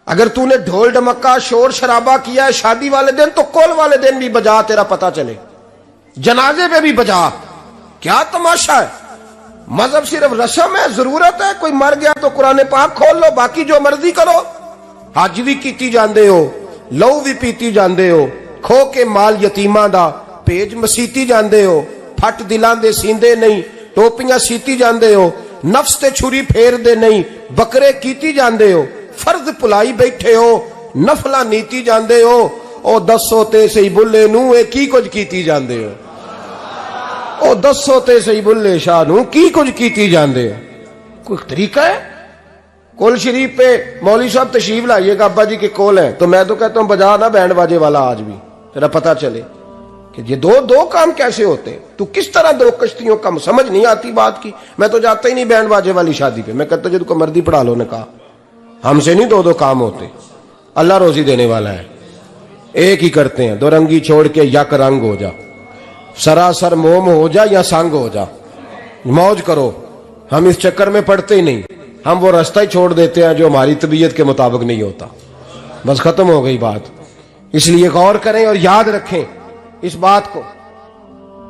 S1: अगर तूने ढोल ढमक्का शोर शराबा किया है शादी वाले दिन तो कुल वाले दिन भी बजा, तेरा पता चले, जनाजे पे भी बजा। क्या तमाशा है। मजहब सिर्फ रस्म है, जरूरत है, कोई मर गया तो कुरान पाक खोल लो, बाकी जो मर्जी करो। हज भी कीती जांदे हो, लहू भी पीती जांदे हो, खो के माल यतीमां दा भेज मसीती जांदे हो, फट दिलां दे सींदे नहीं, टोपियां सीती जांदे हो, नफ्स ते छुरी फेर दे नहीं, बकरे कीती जांदे हो, फर्ज भुलाई बैठे हो, नफला नीति जांदे हो, ओ दसो ते सही बुल्ले नू ए की कुछ कीती जांदे हो, ओ दसो ते सही बुल्ले शाह नू की कुछ कीती जांदे हो। कोई तरीका है? कोल शरीफ पे मौलवी साहब तशरीफ लाइएगा, अब्बा जी के कोल है, तो मैं तो कहता हूं बजा ना बैंड बाजे वाला आज भी, तेरा पता चले कि ये दो काम कैसे होते हैं। तू किस तरह दो कश्तियों का, समझ नहीं आती बात की। मैं तो जाता ही नहीं बैंड बाजे वाली शादी पे, मैं कहता जो तुमको मर्दी पढ़ा लो। ने कहा हमसे नहीं दो काम होते, अल्लाह रोजी देने वाला है, एक ही करते हैं। दो रंगी छोड़ के यक रंग हो जा, सरासर मोम हो जा या संग हो जा, मौज करो। हम इस चक्कर में पड़ते ही नहीं, हम वो रास्ता ही छोड़ देते हैं जो हमारी तबीयत के मुताबिक नहीं होता। बस खत्म हो गई बात। इसलिए गौर करें और याद रखें इस बात को।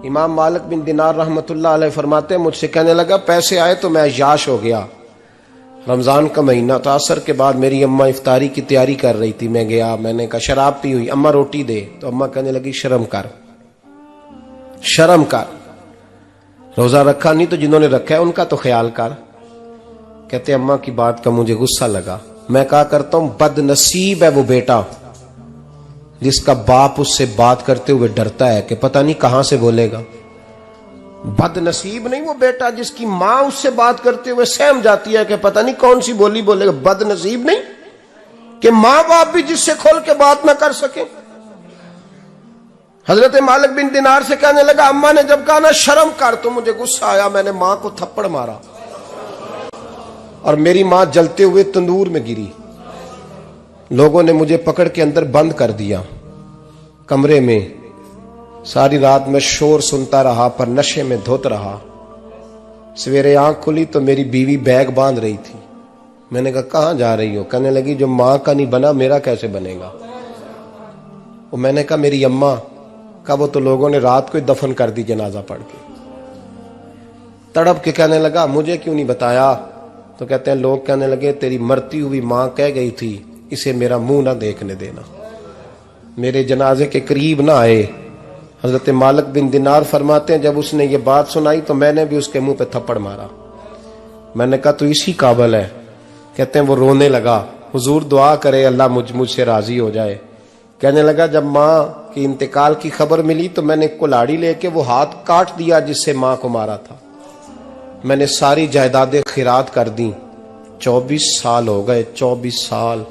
S1: इमाम मालिक बिन दिनार रहमतुल्लाह अलैह फरमाते हैं, मुझसे कहने लगा पैसे आए तो मैं याश हो गया। रमजान का महीना था, असर के बाद मेरी अम्मा इफ्तारी की तैयारी कर रही थी, मैं गया, मैंने कहा शराब पी हुई, अम्मा रोटी दे। तो अम्मा कहने लगी शर्म कर, शर्म कर, रोजा रखा नहीं तो जिन्होंने रखा है उनका तो ख्याल कर। कहते अम्मा की बात का मुझे गुस्सा लगा। मैं कहा करता हूं बदनसीब है वो बेटा जिसका बाप उससे बात करते हुए डरता है कि पता नहीं कहां से बोलेगा। बदनसीब नहीं वो बेटा जिसकी मां उससे बात करते हुए सहम जाती है कि पता नहीं कौन सी बोली बोलेगा। बदनसीब नहीं कि मां बाप भी जिससे खोल के बात ना कर सके। हजरत मालिक बिन दिनार से कहने लगा, अम्मा ने जब कहा ना शर्म कर, तो मुझे गुस्सा आया, मैंने मां को थप्पड़ मारा और मेरी मां जलते हुए तंदूर में गिरी। लोगों ने मुझे पकड़ के अंदर बंद कर दिया कमरे में। सारी रात मैं शोर सुनता रहा पर नशे में धुत रहा। सवेरे आंख खुली तो मेरी बीवी बैग बांध रही थी। मैंने कहा कहां जा रही हो? कहने लगी जो मां का नहीं बना मेरा कैसे बनेगा। वो मैंने कहा मेरी अम्मा का, वो तो लोगों ने रात को ही दफन कर दी जनाजा पढ़ के। तड़प के कहने लगा मुझे क्यों नहीं बताया? तो कहते हैं लोग कहने लगे तेरी मरती हुई मां कह गई थी इसे मेरा मुंह ना देखने देना, मेरे जनाजे के करीब ना आए। हजरत मालिक बिन दिनार फरमाते हैं जब उसने ये बात सुनाई तो मैंने भी उसके मुंह पे थप्पड़ मारा। मैंने कहा तू इसी काबिल है। कहते हैं वो रोने लगा, हुजूर दुआ करे अल्लाह मुझसे राजी हो जाए। कहने लगा जब मां की इंतकाल की खबर मिली तो मैंने कुल्हाड़ी लेके वो हाथ काट दिया जिससे मां को मारा था। मैंने सारी जायदादें खिरात कर दी। 24 साल हो गए, 24 साल।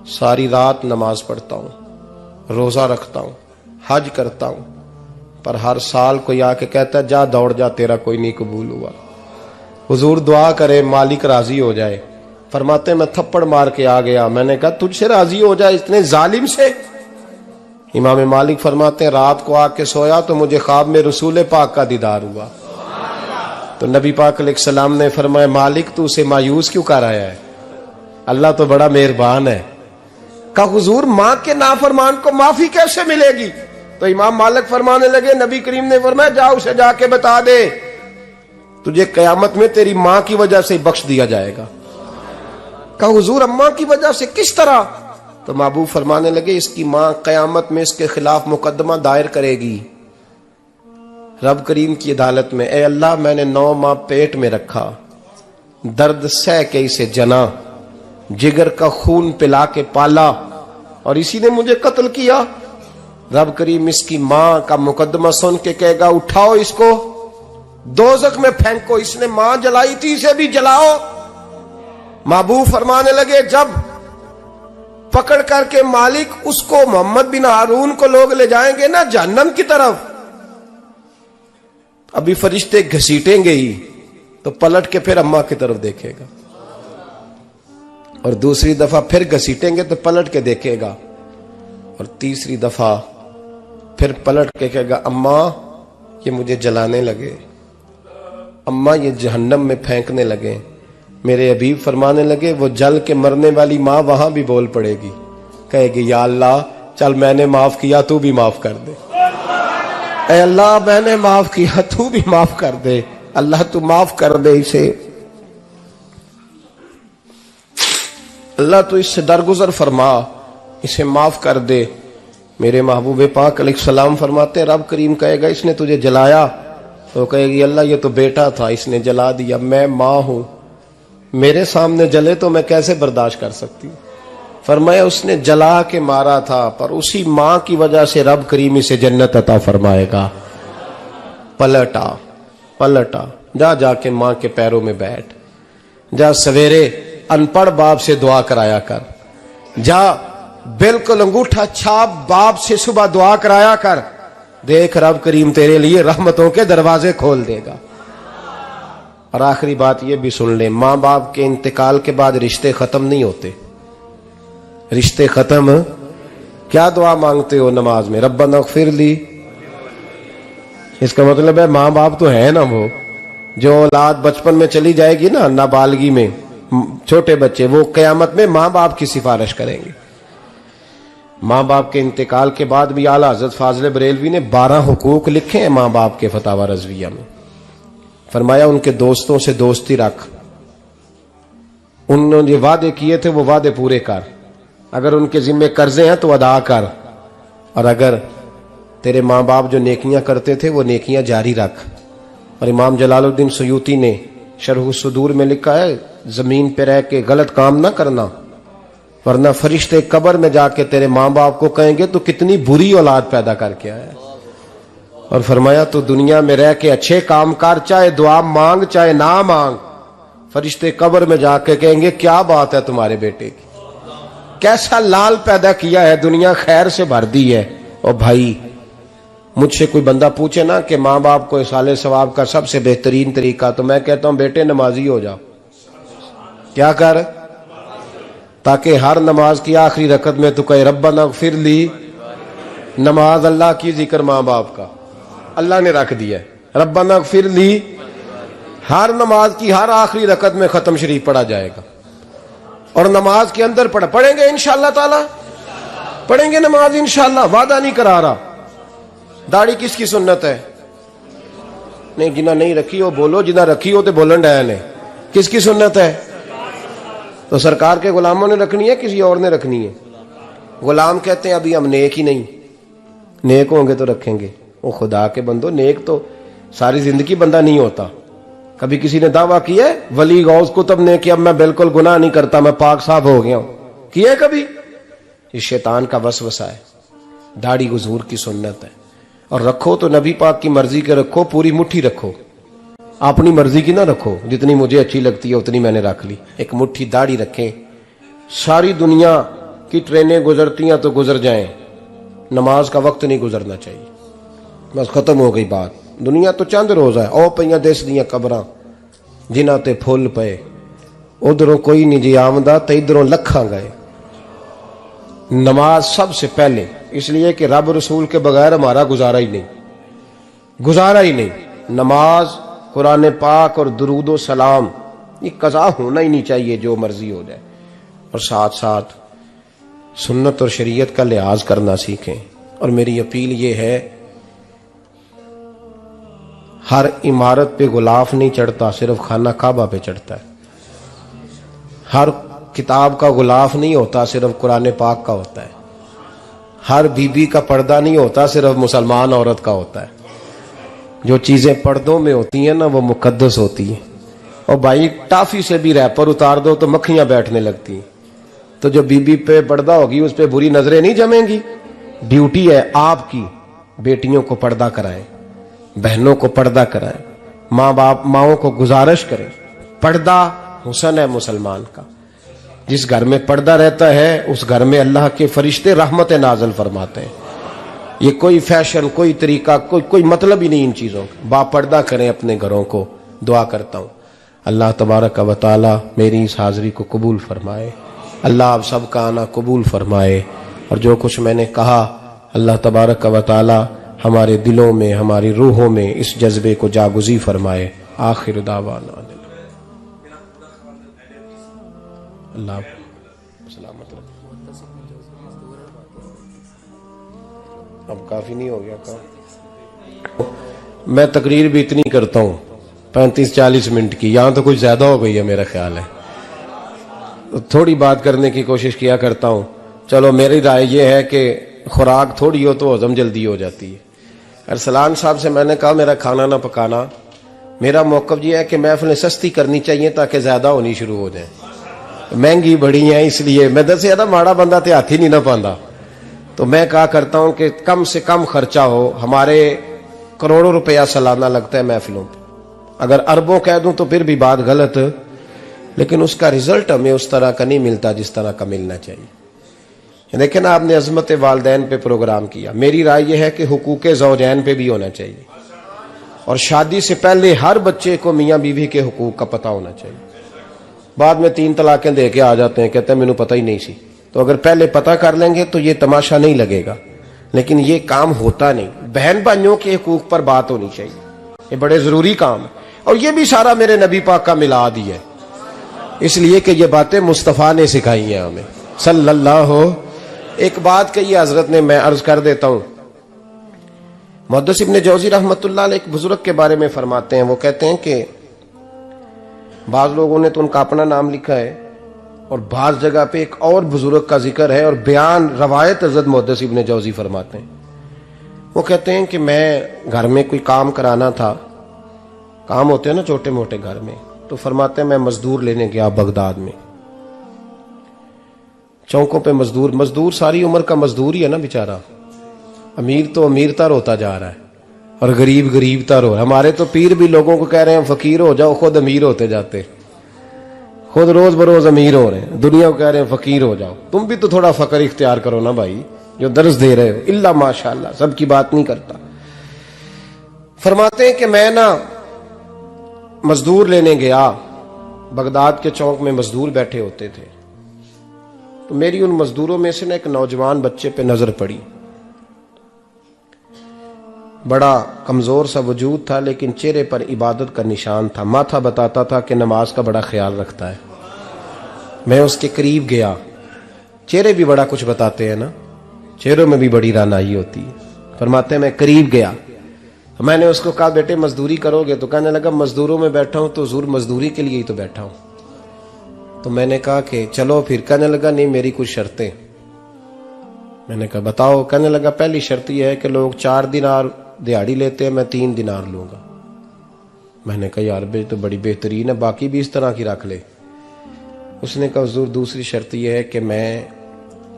S1: सारी रात नमाज पढ़ता हूं, रोजा रखता हूं, हज करता हूं, पर हर साल कोई आके कहता है जा दौड़ जा तेरा कोई नहीं कबूल हुआ। हुजूर दुआ करे मालिक राजी हो जाए। फरमाते मैं थप्पड़ मार के आ गया। मैंने कहा तुझसे राजी हो जाए इतने जालिम से? इमाम मालिक फरमाते रात को आके सोया तो मुझे ख्वाब में रसूल पाक का दीदार हुआ। तो नबी पाक अलैहिस्सलाम ने फरमाया मालिक तू उसे मायूस क्यों कर आया है? अल्लाह तो बड़ा मेहरबान है। कहा हुजूर मां के नाफरमान को माफी कैसे मिलेगी? तो इमाम मालिक फरमाने लगे नबी करीम ने फरमाया जा उसे जाके बता दे तुझे कयामत में तेरी मां की वजह से बख्श दिया जाएगा। कहा हुजूर अम्मा की वजह से किस तरह? तो महबूब फरमाने लगे इसकी मां कयामत में इसके खिलाफ मुकदमा दायर करेगी रब करीम की अदालत में। ए अल्लाह मैंने 9 माह पेट में रखा, दर्द सह के इसे जना, जिगर का खून पिला के पाला और इसी ने मुझे कत्ल किया। रब करीम इसकी मां का मुकदमा सुन के कहेगा उठाओ इसको दोजख में फेंको, इसने मां जलाई थी इसे भी जलाओ। महबूब फरमाने लगे जब पकड़ करके मालिक उसको मोहम्मद बिन हारून को लोग ले जाएंगे ना जहन्नम की तरफ, अभी फरिश्ते घसीटेंगे ही तो पलट के फिर अम्मा की तरफ देखेगा और दूसरी दफा फिर घसीटेंगे तो पलट के देखेगा और तीसरी दफा फिर पलट के कहेगा अम्मा ये मुझे जलाने लगे, अम्मा ये जहन्नम में फेंकने लगे। मेरे हबीब फरमाने लगे वो जल के मरने वाली मां वहां भी बोल पड़ेगी, कहेगी या अल्लाह चल मैंने माफ किया तू भी माफ कर दे। ऐ अल्लाह मैंने माफ किया तू भी माफ कर दे, अल्लाह तू माफ कर दे इसे, अल्लाह तू इससे दरगुजर फरमा, इसे माफ कर दे। मेरे महबूब पाक अलैहिस्सलाम फरमाते रब करीम कहेगा इसने तुझे जलाया, तो कहेगी अल्लाह ये तो बेटा था इसने जला दिया, मैं मां हूं, मेरे सामने जले तो मैं कैसे बर्दाश्त कर सकती हूं। फरमाया उसने जला के मारा था, पर उसी मां की वजह से रब करीम इसे जन्नत अता फरमाएगा। पलटा पलटा, जा जाके मां के पैरों में बैठ, जा सवेरे अनपढ़ बाप से दुआ कराया कर, जा बिल्कुल अंगूठा छाप बाप से सुबह दुआ कराया कर, देख रब करीम तेरे लिए रहमतों के दरवाजे खोल देगा। और आखिरी बात ये भी सुन ले, मां बाप के इंतकाल के बाद रिश्ते खत्म नहीं होते। रिश्ते खत्म, क्या दुआ मांगते हो नमाज में? रब्बना इग़फिर ली। इसका मतलब है मां बाप तो है ना, वो जो औलाद बचपन में चली जाएगी ना, नाबालगी में, छोटे बच्चे, वो कयामत में मां बाप की सिफारिश करेंगे। मां बाप के इंतकाल के बाद भी आला हज़रत फाज़िल बरेलवी ने 12 हुकूक लिखे हैं मां बाप के फतावा रज़विया में। फरमाया उनके दोस्तों से दोस्ती रख, उन्होंने वादे किए थे वो वादे पूरे कर, अगर उनके जिम्मे कर्जे हैं तो अदा कर, और अगर तेरे माँ बाप जो नेकियां करते थे वो नेकियां जारी रख। और इमाम जलालुद्दीन सयूती ने शरह सुदूर में लिखा है, जमीन पे रह के गलत काम ना करना, वरना फरिश्ते कब्र में जाके तेरे माँ बाप को कहेंगे तो कितनी बुरी औलाद पैदा करके आया। और फरमाया तो दुनिया में रह के अच्छे काम कर, चाहे दुआ मांग चाहे ना मांग, फरिश्ते कब्र में जाके कहेंगे क्या बात है तुम्हारे बेटे की, कैसा लाल पैदा किया है, दुनिया खैर से भर दी है। और भाई मुझसे कोई बंदा पूछे ना कि माँ बाप को इसाले सवाब का सबसे बेहतरीन तरीका, तो मैं कहता हूं बेटे नमाजी हो जाओ। क्या कर, ताकि हर नमाज की आखिरी रकत में तो कहे रब्बना इग़फिर ली। नमाज अल्लाह की, जिक्र माँ बाप का, अल्लाह ने रख दिया है। रब्बना इग़फिर ली हर नमाज की हर आखिरी रकत में खत्म शरीफ पढ़ा जाएगा। और नमाज के अंदर पढ़ेंगे इंशाअल्लाह ताला, पढ़ेंगे नमाज इंशाअल्लाह, वादा नहीं करा रहा। दाढ़ी किसकी सुन्नत है? नहीं, जिन्हें नहीं रखी हो बोलो, जिन्हें रखी हो तो बोलन डाया ने। किसकी सुन्नत है? तो सरकार के गुलामों ने रखनी है, किसी और ने रखनी है? गुलाम कहते हैं अभी हम नेक ही नहीं, नेक होंगे तो रखेंगे। वो खुदा के बंदो, नेक तो सारी जिंदगी बंदा नहीं होता। कभी किसी ने दावा किया है वली गौस कुतुब ने कि अब मैं बिल्कुल गुनाह नहीं करता, मैं पाक साफ हो गया हूं? किया कभी? इस शैतान का वसवसा है। दाढ़ी हुजूर की सुन्नत है, और रखो तो नबी पाक की मर्जी के रखो, पूरी मुट्ठी रखो, अपनी मर्जी की ना रखो। जितनी मुझे अच्छी लगती है उतनी मैंने रख ली। एक मुट्ठी दाढ़ी रखें, सारी दुनिया की ट्रेनें गुजरती हैं तो गुजर जाएं, नमाज का वक्त नहीं गुजरना चाहिए। बस खत्म हो गई बात। दुनिया तो चंद रोज है, ओ पईयां देश दियां कबरां जिन्हां ते फुल पे, उधरों कोई नहीं जी आमदा ते इधरों लखां गए। नमाज सबसे पहले, इसलिए कि रब रसूल के बगैर हमारा गुजारा ही नहीं, गुजारा ही नहीं। नमाज, कुरान पाक और दुरूद सलाम, ये कज़ा होना ही नहीं चाहिए, जो मर्जी हो जाए। और साथ साथ सुन्नत और शरीयत का लिहाज करना सीखें। और मेरी अपील ये है, हर इमारत पे गुलाफ नहीं चढ़ता, सिर्फ खाना काबा पे चढ़ता है। हर किताब का गुलाफ नहीं होता, सिर्फ कुरान पाक का होता है। हर बीबी का पर्दा नहीं होता, सिर्फ मुसलमान औरत का होता है। जो चीजें पर्दों में होती हैं ना, वो मुकद्दस होती हैं। और भाई टाफी से भी रैपर उतार दो तो मक्खियां बैठने लगती हैं। तो जो बीबी पे पर्दा होगी उस पे बुरी नजरें नहीं जमेंगी। ड्यूटी है आपकी, बेटियों को पर्दा कराएं, बहनों को पर्दा कराएं, माँ बाप माओं को गुजारिश करें। पर्दा हुस्न है मुसलमान का। जिस घर में पर्दा रहता है उस घर में अल्लाह के फरिश्ते रहमत नाज़िल फरमाते हैं। ये कोई फैशन, कोई तरीका, कोई मतलब ही नहीं इन चीजों का। बापर्दा करें अपने घरों को। दुआ करता हूँ अल्लाह तबारक व तआला मेरी इस हाजिरी को कबूल फरमाए। अल्लाह आप सबका आना कबूल फरमाए। और जो कुछ मैंने कहा, अल्लाह तबारक व तआला हमारे दिलों में, हमारी रूहों में इस जज्बे को जागुज़ी फरमाए। आखिर दावाना अल्लाह सलामत रखे। अब काफी नहीं हो गया काम? मैं तकरीर भी इतनी करता हूँ 35-40 मिनट की, यहां तो कुछ ज्यादा हो गई है मेरा ख्याल है। तो थोड़ी बात करने की कोशिश किया करता हूँ। चलो मेरी राय यह है कि खुराक थोड़ी हो तो हजम जल्दी हो जाती है। अरसलान साहब से मैंने कहा मेरा खाना ना पकाना। मेरा मौक़िफ़ ये है कि महफ़िलें सस्ती करनी चाहिए ताकि ज्यादा होनी शुरू हो जाए। महंगी बड़ी है, इसलिए मैं दसिया था माड़ा बंदा ते हाथ ही नहीं ना पाता। तो मैं कहा करता हूं कि कम से कम खर्चा हो। हमारे करोड़ों रुपया सालाना लगता है महफिलों पर, अगर अरबों कह दूं तो फिर भी बात गलत, लेकिन उसका रिजल्ट हमें उस तरह का नहीं मिलता जिस तरह का मिलना चाहिए। लेकिन आपने अजमत वालदैन पे प्रोग्राम किया। मेरी राय यह है कि हुकूके ज़ौजैन पे भी होना चाहिए, और शादी से पहले हर बच्चे को मियाँ बीवी के हुकूक का पता होना चाहिए। बाद में 3 तलाकें दे के आ जाते हैं, कहते हैं मैंने पता ही नहीं सी। तो अगर पहले पता कर लेंगे तो ये तमाशा नहीं लगेगा, लेकिन ये काम होता नहीं। बहन भाइयों के हुकूक पर बात होनी चाहिए, ये बड़े जरूरी काम है। और ये भी सारा मेरे नबी पाक का मिलाद ही है, इसलिए कि ये बातें मुस्तफ़ा ने सिखाई हैं हमें सल्लल्लाहु। एक बात कही हजरत ने, मैं अर्ज कर देता हूं। मुहद्दिस इब्न जौजी रहमतुल्लाह अलैह एक बुजुर्ग के बारे में फरमाते हैं, वो कहते हैं कि बाज लोगों ने तो उनका अपना नाम लिखा है, और बाज जगह पे एक और बुजुर्ग का जिक्र है, और बयान रवायत हजरत मुहद्दिस इब्न जौजी फरमाते हैं। वो कहते हैं कि मैं घर में कोई काम कराना था, काम होते हैं ना छोटे मोटे घर में, तो फरमाते हैं मैं मजदूर लेने गया बगदाद में। चौकों पे मजदूर सारी उम्र का मजदूर ही है ना बेचारा। अमीर तो अमीरतर होता जा रहा है और गरीब गरीबतर हो। हमारे तो पीर भी लोगों को कह रहे हैं फकीर हो जाओ, खुद अमीर होते जाते, खुद रोज बरोज अमीर हो रहे हैं, दुनिया को कह रहे हैं फकीर हो जाओ। तुम भी तो थोड़ा फकर इख्तियार करो ना भाई, जो दर्ज दे रहे हो। इल्ला माशाअल्लाह, सबकी बात नहीं करता। फरमाते हैं कि मैं ना मजदूर लेने गया, बगदाद के चौक में मजदूर बैठे होते थे, तो मेरी उन मजदूरों में से ना एक नौजवान बच्चे पे नजर पड़ी। बड़ा कमजोर सा वजूद था, लेकिन चेहरे पर इबादत का निशान था। माथा बताता था कि नमाज का बड़ा ख्याल रखता है। मैं उसके करीब गया, चेहरे भी बड़ा कुछ बताते हैं ना, चेहरों में भी बड़ी रानाई होती है। फरमाते हैं मैं करीब गया, मैंने उसको कहा बेटे मजदूरी करोगे? तो कहने लगा मजदूरों में बैठा हूं तो हुजूर मजदूरी के लिए ही तो बैठा हूं। तो मैंने कहा कि चलो फिर। कहने लगा नहीं मेरी कुछ शर्तें। मैंने कहा बताओ? कहने लगा पहली शर्त यह है कि लोग 4 दिनार दिहाड़ी लेते हैं, मैं 3 दिनार लूंगा। मैंने कहा यार बे तो बड़ी बेहतरीन है, बाकी भी इस तरह की रख ले। उसने कहा हुजूर दूसरी शर्त यह है कि मैं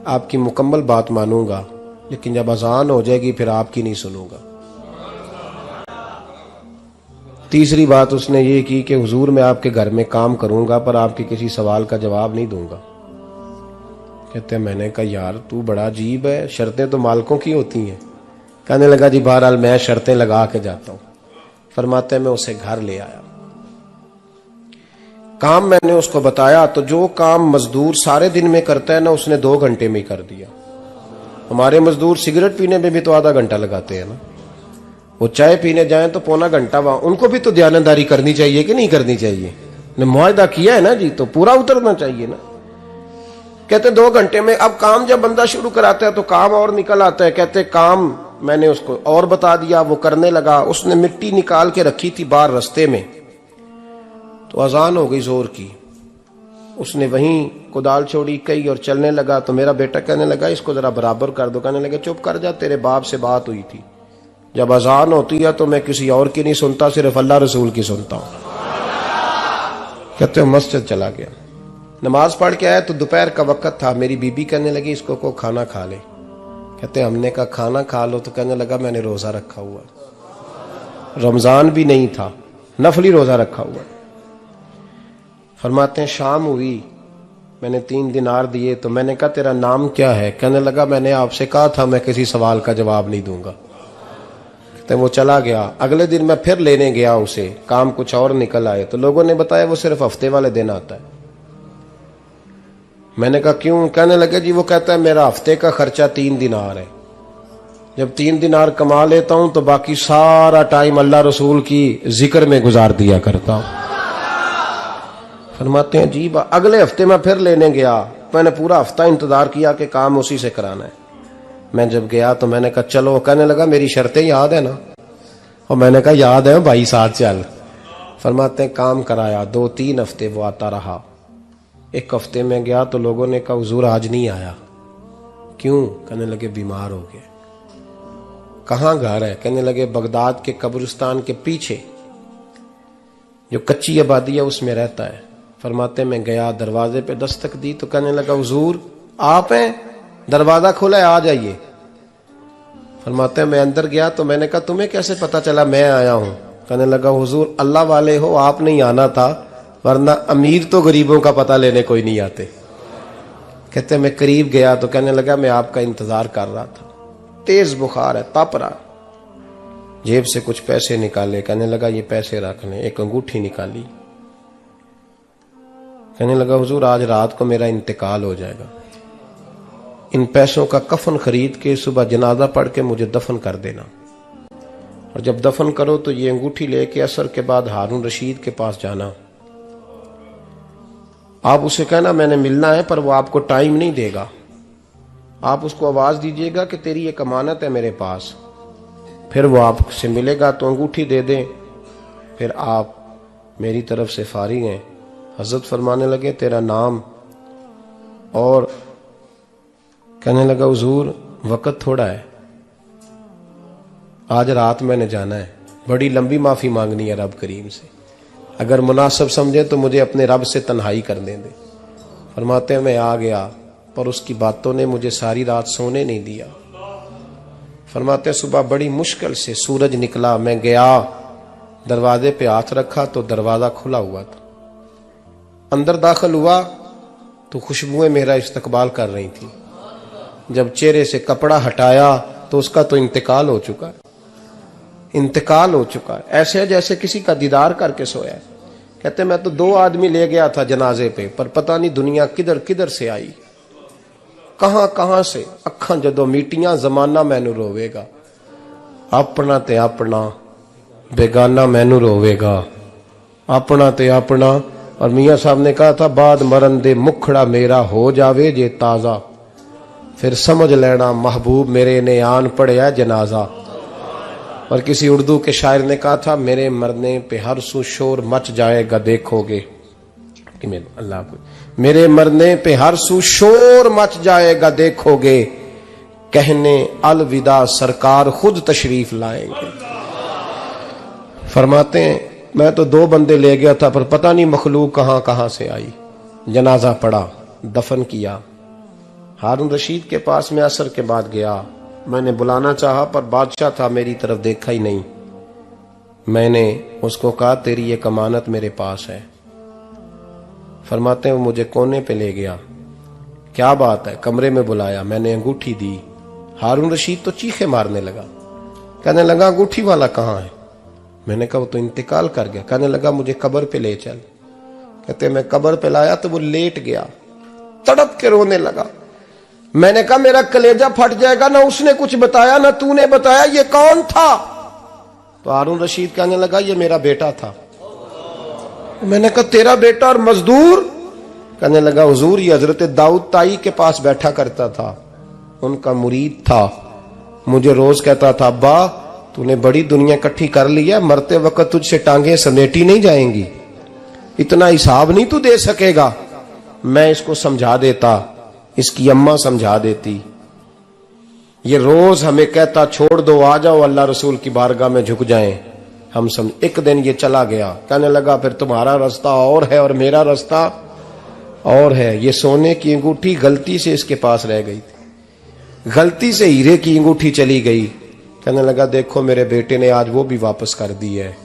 S1: आपकी मुकम्मल बात मानूंगा, लेकिन जब अजान हो जाएगी फिर आपकी नहीं सुनूंगा। तीसरी बात उसने ये की कि हुजूर मैं आपके घर में काम करूंगा पर आपके किसी सवाल का जवाब नहीं दूंगा। कहते हैं मैंने कहा यार तू बड़ा अजीब है, शर्तें तो मालिकों की होती हैं। कहने लगा जी बहरहाल मैं शर्तें लगा के जाता हूं। फरमाते मैं उसे घर ले आया, काम मैंने उसको बताया, तो जो काम मजदूर सारे दिन में करता है ना, उसने 2 घंटे में कर दिया। हमारे मजदूर सिगरेट पीने में भी तो आधा घंटा लगाते हैं ना, वो चाय पीने जाएं तो पौना घंटा वहां। उनको भी तो दयानतदारी करनी चाहिए कि नहीं करनी चाहिए? ने मुआहदा किया है ना जी, तो पूरा उतरना चाहिए ना। कहते 2 घंटे में। अब काम जब बंदा शुरू कराता है तो काम और निकल आता है। कहते काम मैंने उसको और बता दिया, वो करने लगा। उसने मिट्टी निकाल के रखी थी बाहर रास्ते में, तो अजान हो गई जोर की। उसने वहीं कुदाल छोड़ी कई और चलने लगा। तो मेरा बेटा कहने लगा इसको जरा बराबर कर दो। कहने लगा चुप कर जा, तेरे बाप से बात हुई थी, जब अजान होती है तो मैं किसी और की नहीं सुनता, सिर्फ अल्लाह रसूल की सुनता हूं। कहते हो मस्जिद चला गया, नमाज पढ़ के आया तो दोपहर का वक्त था। मेरी बीबी कहने लगी इसको को खाना खा ले। कहते हमने कहा खाना खा लो, तो कहने लगा मैंने रोजा रखा हुआ, रमजान भी नहीं था, नफली रोजा रखा हुआ। फरमाते हैं शाम हुई, मैंने 3 दिनार दिए। तो मैंने कहा तेरा नाम क्या है? कहने लगा मैंने आपसे कहा था मैं किसी सवाल का जवाब नहीं दूंगा। तो वो चला गया। अगले दिन मैं फिर लेने गया उसे, काम कुछ और निकल आए। तो लोगों ने बताया वो सिर्फ हफ्ते वाले दिन आता है। मैंने कहा क्यों? कहने लगे जी वो कहता है मेरा हफ्ते का खर्चा 3 दिनार है, जब 3 दिनार कमा लेता हूं तो बाकी सारा टाइम अल्लाह रसूल की जिक्र में गुजार दिया करता हूं। फरमाते हैं जी अगले हफ्ते मैं फिर लेने गया, मैंने पूरा हफ्ता इंतजार किया कि काम उसी से कराना है। मैं जब गया तो मैंने कहा चलो। कहने लगा मेरी शर्तें याद है ना? और मैंने कहा याद है भाई साथ चल। फरमाते हैं काम कराया, 2-3 हफ्ते वो आता रहा। एक हफ्ते में गया तो लोगों ने कहा हुजूर आज नहीं आया। क्यों? कहने लगे बीमार हो गए। कहाँ घर है? कहने लगे बगदाद के कब्रिस्तान के पीछे जो कच्ची आबादी है उसमें रहता है। फरमाते मैं गया, दरवाजे पे दस्तक दी तो कहने लगा हुजूर आप हैं? दरवाजा खोला है, आ जाइए। फरमाते मैं अंदर गया तो मैंने कहा तुम्हें कैसे पता चला मैं आया हूं? कहने लगा हुजूर अल्लाह वाले हो, आप नहीं आना था, वरना अमीर तो गरीबों का पता लेने कोई नहीं आते। कहते मैं करीब गया तो कहने लगा मैं आपका इंतजार कर रहा था, तेज बुखार है, तप रहा। जेब से कुछ पैसे निकाले, कहने लगा ये पैसे रख लें। एक अंगूठी निकाली, कहने लगा हुजूर आज रात को मेरा इंतकाल हो जाएगा, इन पैसों का कफन खरीद के सुबह जनाजा पढ़ के मुझे दफन कर देना, और जब दफन करो तो ये अंगूठी लेके असर के बाद हारून रशीद के पास जाना। आप उसे कहना मैंने मिलना है, पर वो आपको टाइम नहीं देगा। आप उसको आवाज दीजिएगा कि तेरी एक अमानत है मेरे पास, फिर वो आपसे मिलेगा तो अंगूठी दे दें, फिर आप मेरी तरफ से फारिग हैं। हजरत फरमाने लगे तेरा नाम? और कहने लगा हुजूर वक्त थोड़ा है, आज रात मैंने जाना है, बड़ी लंबी माफी मांगनी है रब करीम से, अगर मुनासिब समझे तो मुझे अपने रब से तन्हाई करने दे। फरमाते हैं मैं आ गया, पर उसकी बातों ने मुझे सारी रात सोने नहीं दिया। फरमाते हैं सुबह बड़ी मुश्किल से सूरज निकला, मैं गया, दरवाजे पे हाथ रखा तो दरवाजा खुला हुआ था। अंदर दाखिल हुआ तो खुशबुएं मेरा इस्तकबाल कर रही थी। जब चेहरे से कपड़ा हटाया तो उसका तो इंतकाल हो चुका है, इंतकाल हो चुका है, ऐसे जैसे किसी का दीदार करके सोया है। कहते मैं तो 2 आदमी ले गया था जनाजे पे, पर पता नहीं दुनिया किधर किधर से आई, कहां कहां से। अखां जदों मीटियां जमाना मैनू रोवेगा, अपना ते अपना बेगाना मैनू रोवेगा, अपना ते अपना। और मियां साहब ने कहा था बाद मरन दे मुखड़ा मेरा हो जावे जे ताजा, फिर समझ लेना महबूब मेरे ने आन पड़िया जनाजा। और किसी उर्दू के शायर ने कहा था मेरे मरने पे हर सू शोर मच जाएगा देखोगे, अल्लाह को मेरे मरने पे हर सू शोर मच जाएगा देखोगे, कहने अलविदा सरकार खुद तशरीफ लाएंगे। फरमाते हैं मैं तो 2 बंदे ले गया था, पर पता नहीं मखलूक कहां कहां से आई। जनाजा पड़ा, दफन किया। हारून रशीद के पास में असर के बाद गया, मैंने बुलाना चाहा पर बादशाह था, मेरी तरफ देखा ही नहीं। मैंने उसको कहा तेरी एक अमानत मेरे पास है। फरमाते हैं वो मुझे कोने पे ले गया, क्या बात है, कमरे में बुलाया, मैंने अंगूठी दी। हारून रशीद तो चीखे मारने लगा, कहने लगा अंगूठी वाला कहाँ है? मैंने कहा वो तो इंतकाल कर गया। कहने लगा मुझे कब्र पे ले चल। कहते मैं कब्र पे लाया तो वो लेट गया, तड़प के रोने लगा। मैंने कहा मेरा कलेजा फट जाएगा, ना उसने कुछ बताया ना तूने बताया, ये कौन था? तो हारून रशीद कहने लगा ये मेरा बेटा था। मैंने कहा तेरा बेटा और मजदूर? कहने लगा हुजूर ये हजरत दाऊद ताई के पास बैठा करता था, उनका मुरीद था, मुझे रोज कहता था अब्बा तूने बड़ी दुनिया इकट्ठी कर ली है, मरते वक्त तुझसे टांगे समेटी नहीं जाएंगी, इतना हिसाब नहीं तू दे सकेगा। मैं इसको समझा देता, इसकी अम्मा समझा देती। ये रोज हमें कहता छोड़ दो, आ जाओ अल्लाह रसूल की बारगाह में झुक जाएं। हम समझ। एक दिन ये चला गया, कहने लगा फिर तुम्हारा रास्ता और है और मेरा रास्ता और है। ये सोने की अंगूठी गलती से इसके पास रह गई थी, गलती से हीरे की अंगूठी चली गई। कहने लगा देखो मेरे बेटे ने आज वो भी वापस कर दी है।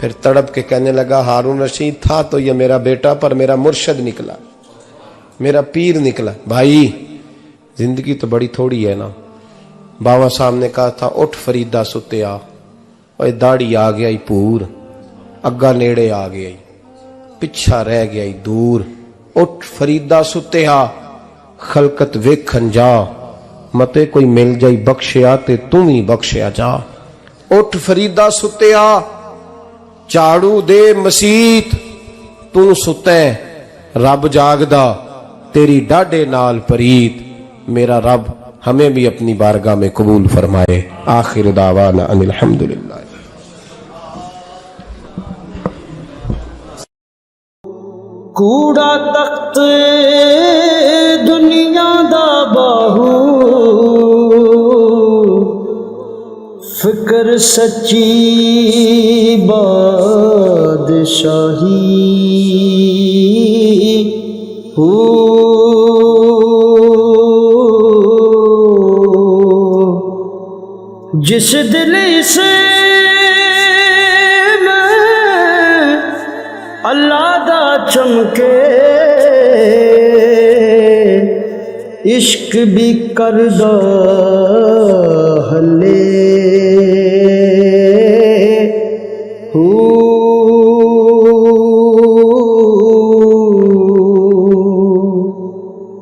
S1: फिर तड़प के कहने लगा हारून रशीद था तो ये मेरा बेटा, पर मेरा मुर्शद निकला, मेरा पीर निकला। भाई जिंदगी तो बड़ी थोड़ी है ना। बाबा साहब ने कहा था उठ फरीदा सुत्या, और दाढ़ी आ गया ही पूर, अग्गा नेड़े आ गया ही, पिछा रह गया ही दूर। उठ फरीदा सुत्या खलकत वेखन जा, मते कोई मिल जाई बख्शिया ते तू ही बख्शिया जा। उठ फरीदा सुत्या झाड़ू दे मसीत, तू सुते रब जागदा तेरी डाडे नाल परीत। मेरा रब हमें भी अपनी बारगाह में कबूल फरमाए। आखिर दावाना अनिल हम्दुलिल्लाह।
S2: कूड़ा तख्त दुनिया दा बाहू, फिक्र सच्ची बादशाही। जिस दिल से मैं अल्लाह दा चमके इश्क भी करदा हले